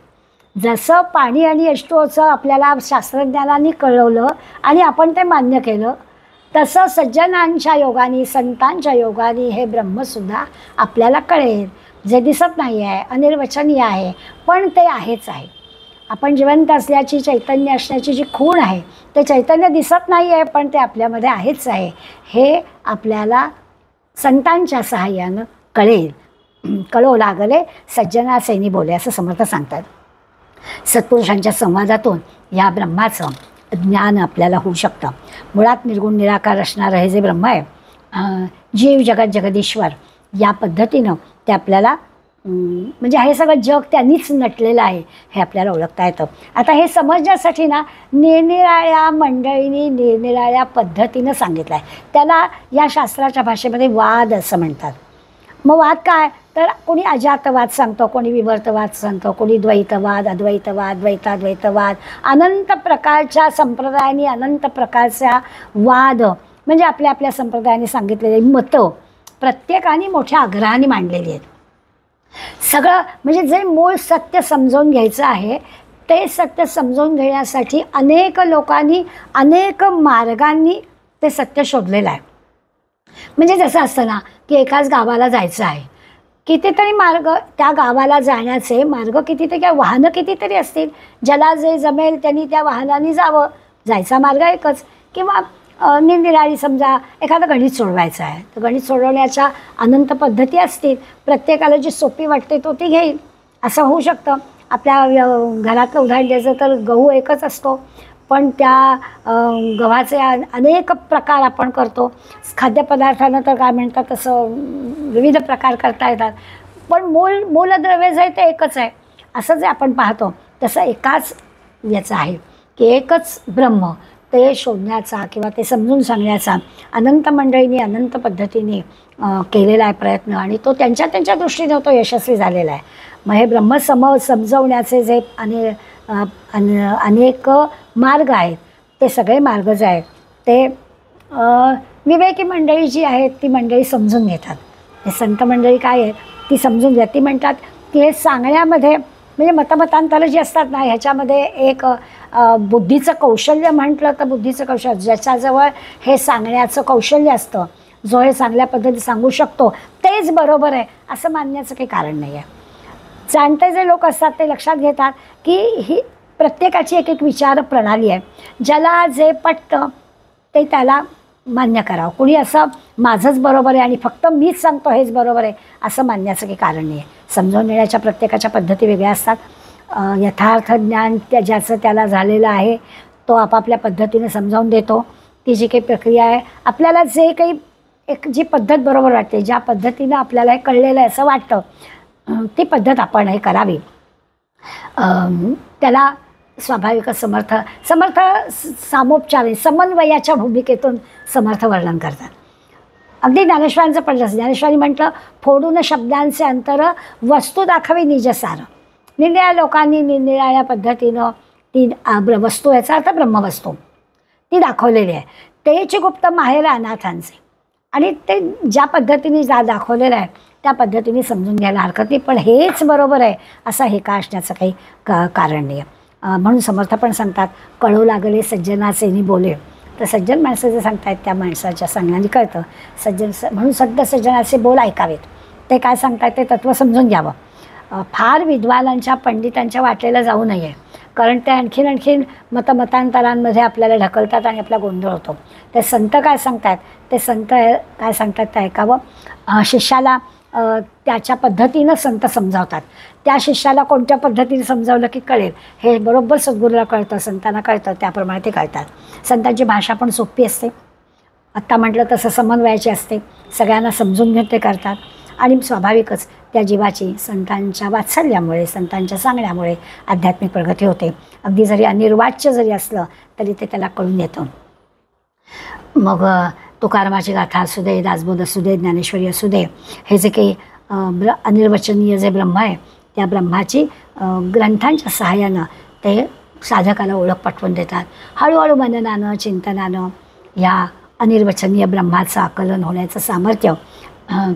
जसं पाणी आणि H2Oचं आपल्याला शास्त्रज्ञानांनी कळवलं आणि आपण ते मान्य केलं, तसं सज्जनांच्या योगाने, संतांच्या योगाने हे ब्रह्मसुद्धा आपल्याला कळेल. जे दिसत नाही आहे, अनिर्वचनीय आहे, पण ते आहेच आहे. आपण जिवंत असल्याची, चैतन्य असण्याची जी खूण आहे, ते चैतन्य दिसत नाही आहे, पण ते आपल्यामध्ये आहेच आहे. हे आपल्याला संतांच्या सहाय्यानं कळेल. कळो लागले सज्जनासेनी बोले, असं समर्थ सांगतात. सत्पुरुषांच्या संवादातून या ब्रह्माचं ज्ञान आपल्याला होऊ शकतं. मुळात निर्गुण निराकार असणारं हे जे ब्रह्म आहे, जीव जगत जगदीश्वर, या पद्धतीनं ते आपल्याला म्हणजे हे सगळं जग त्यांनीच नटलेलं आहे हे आपल्याला ओळखता येतं. आता हे समजण्यासाठी ना निरनिराळ्या मंडळींनी निरनिराळ्या पद्धतीनं सांगितलं आहे. त्याला या शास्त्राच्या भाषेमध्ये वाद असं म्हणतात. मग वाद काय? तर कोणी अजातवाद सांगतो, कोणी विवर्तवाद सांगतो, कोणी द्वैतवाद, अद्वैतवाद, द्वैताद्वैतवाद, अनंत प्रकारच्या संप्रदायांनी अनंत प्रकारच्या वाद, म्हणजे आपल्या आपल्या संप्रदायाने सांगितलेली मतं प्रत्येकाने मोठ्या आग्रहाने मांडलेली आहेत. सगळं म्हणजे जे मूळ सत्य समजावून घ्यायचं आहे, ते सत्य समजावून घेण्यासाठी अनेक लोकांनी अनेक मार्गांनी ते सत्य शोधलेलं आहे. म्हणजे जसं असतं ना की एकाच गावाला जायचं आहे, कितीतरी मार्ग, त्या गावाला जाण्याचे मार्ग कितीतरी, किंवा वाहनं कितीतरी असतील, ज्याला जे जमेल त्यांनी त्या वाहनाने जावं, जायचा मार्ग एकच. किंवा निरनिराळी, समजा एखादं गणित सोडवायचं आहे तर गणित सोडवण्याच्या अनंत पद्धती असतील, प्रत्येकाला जी सोपी वाटते तो ती घेईल, असं होऊ शकतं. आपल्या घरातलं उदाहरण द्यायचं तर गहू एकच असतो, पण त्या गव्हाचे अनेक प्रकार आपण करतो. खाद्यपदार्थानं तर काय म्हणतात तसं विविध प्रकार करता येतात, पण मूलद्रव्य जे आहे ते एकच आहे. असं जे आपण पाहतो तसं एकाच याचं आहे की एकच ब्रह्म, ते शोधण्याचा किंवा ते समजून सांगण्याचा अनंत मंडळींनी अनंत पद्धतीने केलेला आहे प्रयत्न, आणि तो त्यांच्या दृष्टीने तो यशस्वी झालेला आहे. मग हे ब्रह्म समजवण्याचे जे अनेक मार्ग आहेत, ते सगळे मार्ग जे आहेत ते विवेकी मंडळी जी आहेत ती मंडळी समजून घेतात. हे संत मंडळी काय आहेत ती समजून घेतात. ती म्हणतात की हे सांगण्यामध्ये म्हणजे मतमतांतरं जी असतात ना, ह्याच्यामध्ये एक बुद्धीचं कौशल्य म्हटलं तर बुद्धीचं कौशल्य, ज्याच्याजवळ हे सांगण्याचं कौशल्य असतं, जो हे चांगल्या पद्धतीने सांगू शकतो, तेच बरोबर आहे असं मानण्याचं काही कारण नाही आहे. जाणते जे लोक असतात ते लक्षात घेतात की ही प्रत्येकाची एक एक विचार प्रणाली आहे, ज्याला जे पटतं ते त्याला मान्य करावं. कुणी असं माझंच बरोबर आहे आणि फक्त मीच सांगतो हेच बरोबर आहे असं मानण्याचं काही कारण नाही आहे. समजावून घेण्याच्या प्रत्येकाच्या पद्धती वेगळ्या असतात. यथार्थ ज्ञान ज्याचं त्याला झालेलं आहे तो आपापल्या पद्धतीने समजावून देतो. ती जी काही प्रक्रिया आहे, आपल्याला जे काही एक जी पद्धत बरोबर वाटते, ज्या पद्धतीनं आपल्याला हे कळलेलं आहे असं वाटतं, ती पद्धत आपण हे करावी. त्याला स्वाभाविक समर्थ सामोपचारी समन्वयाच्या भूमिकेतून समर्थ वर्णन करतात. अगदी ज्ञानेश्वरांचं पडलं. ज्ञानेश्वरांनी म्हटलं, फोडून शब्दांचे अंतर वस्तू दाखवी निजसार. निरनिराळ्या लोकांनी निरनिराळ्या पद्धतीनं ती वस्तू, याचा अर्थ ब्रह्मवस्तू, ती दाखवलेली आहे. तेची गुप्त माहेर अनाथांचे, आणि ते ज्या पद्धतीने दाखवलेलं आहे त्या पद्धतीने समजून घ्यायला हरकत नाही, पण हेच बरोबर आहे असं हे का असण्याचं काही कारण नाही आहे. म्हणून समर्थ पण सांगतात, कळू लागले सज्जनासेनी बोले. तर सज्जन माणसं जे सांगतायत त्या माणसाच्या सांगण्याने कळतं. म्हणून सद्य सज्जनाचे बोल ऐकावेत. ते काय सांगतायत ते तत्त्व समजून घ्यावं. फार विद्वानांच्या पंडितांच्या वाटेला जाऊ नये, कारण ते आणखीन मतांतरांमध्ये आपल्याला ढकलतात आणि आपला गोंधळ होतो. ते संत काय सांगतात ते ऐकावं. शिष्याला त्याच्या पद्धतीनं संत समजावतात. त्या शिष्याला कोणत्या पद्धतीने समजावलं की कळेल हे बरोबर सद्गुरूला कळतं, संतांना कळतं, त्याप्रमाणे ते कळतात. संतांची भाषा पण सोपी असते, आत्ता म्हटलं तसं समन्वयाची असते, सगळ्यांना समजून घेत ते करतात. आणि स्वाभाविकच त्या जीवाची संतांच्या वात्सल्यामुळे, संतांच्या सांगण्यामुळे आध्यात्मिक प्रगती होते. अगदी जरी अनिर्वाच्य जरी असलं तरी ते त्याला कळून येतं. मग तुकारामाची गाथा असू दे, दासबोध असू दे, ज्ञानेश्वरी असू दे, हे जे काही अनिर्वचनीय जे ब्रह्म आहे त्या ब्रह्माची ग्रंथांच्या सहाय्यानं ते साधकाला ओळख पटवून देतात. हळूहळू मननानं, चिंतनानं या अनिर्वचनीय ब्रह्माचं आकलन होण्याचं सामर्थ्य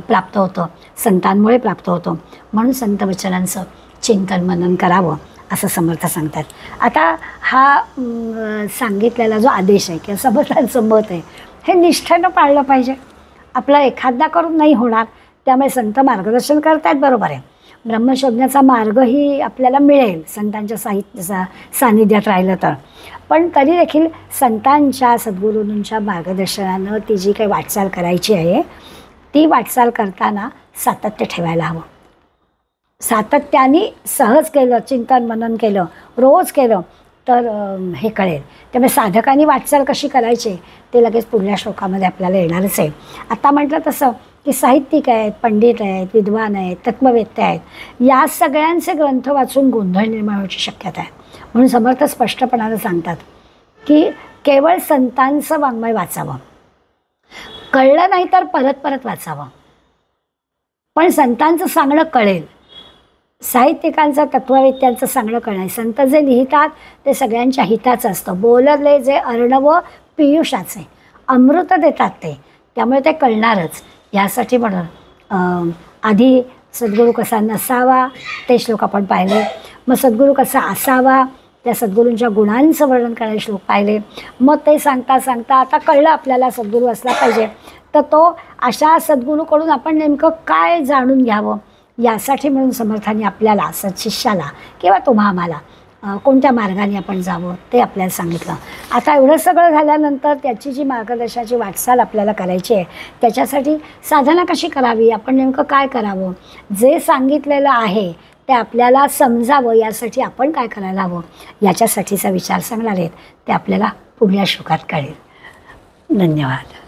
प्राप्त होतं, संतांमुळे प्राप्त होतं. म्हणून संत वचनांचं चिंतन मनन करावं असं समर्थ सांगतात. आता हा सांगितलेला जो आदेश आहे किंवा समर्थांचं मत आहे हे निष्ठेनं पाळलं पाहिजे. आपला एखादा करून नाही होणार, त्यामुळे संत मार्गदर्शन करतायत, बरोबर आहे. ब्रह्म शोधण्याचा मार्गही आपल्याला मिळेल संतांच्या सानिध्यात राहिलं तर. पण तरी देखील संतांच्या सद्गुरूंच्या मार्गदर्शनानं ती जी काही वाटचाल करायची आहे ती वाटचाल करताना सातत्य ठेवायला हवं. सातत्याने सहज केलं, चिंतन मनन केलं, रोज केलं तर हे कळेल. त्यामुळे साधकांनी वाटचाल कशी करायची ते लगेच पुढल्या श्लोकामध्ये आपल्याला येणारच आहे. आता म्हटलं तसं की साहित्यिक आहेत, पंडित आहेत, विद्वान आहेत, तत्त्ववेत्ते आहेत, या सगळ्यांचे ग्रंथ वाचून गोंधळ निर्माण होण्याची शक्यता आहे. म्हणून समर्थ स्पष्टपणानं सांगतात की केवळ संतांचं वाङ्मय वाचावं, कळलं नाही तर परत परत वाचावं, पण संतांचं सांगणं कळेल. साहित्यिकांचं, तत्त्ववेत्यांचं सांगणं कळणार. संत जे लिहितात ते सगळ्यांच्या हिताचं असतं. बोलले जे अर्णव पियुषाचे, अमृत देतात ते, त्यामुळे ते कळणारच. यासाठी म्हणून आधी सद्गुरू कसा नसावा ते श्लोक आपण पाहिले, मग सद्गुरू कसा असावा त्या सद्गुरूंच्या गुणांचं वर्णन करणारे श्लोक पाहिले. मग ते सांगता सांगता आता कळलं आपल्याला सद्गुरू असला पाहिजे, तर तो अशा सद्गुरूकडून आपण नेमकं काय जाणून घ्यावं यासाठी म्हणून समर्थांनी आपल्याला, सत्शिष्याला किंवा तुम्हा आम्हाला कोणत्या मार्गाने आपण जावं ते आपल्याला सांगितलं. आता एवढं सगळं झाल्यानंतर त्याची जी मार्गदर्शनाची वाटचाल आपल्याला करायची आहे त्याच्यासाठी साधना कशी करावी, आपण नेमकं काय करावं, जे सांगितलेलं आहे ते आपल्याला समजावं यासाठी आपण काय करायला हवं याच्यासाठीचा विचार सांगणार आहेत ते आपल्याला पुढल्या श्लोकात कळेल. धन्यवाद.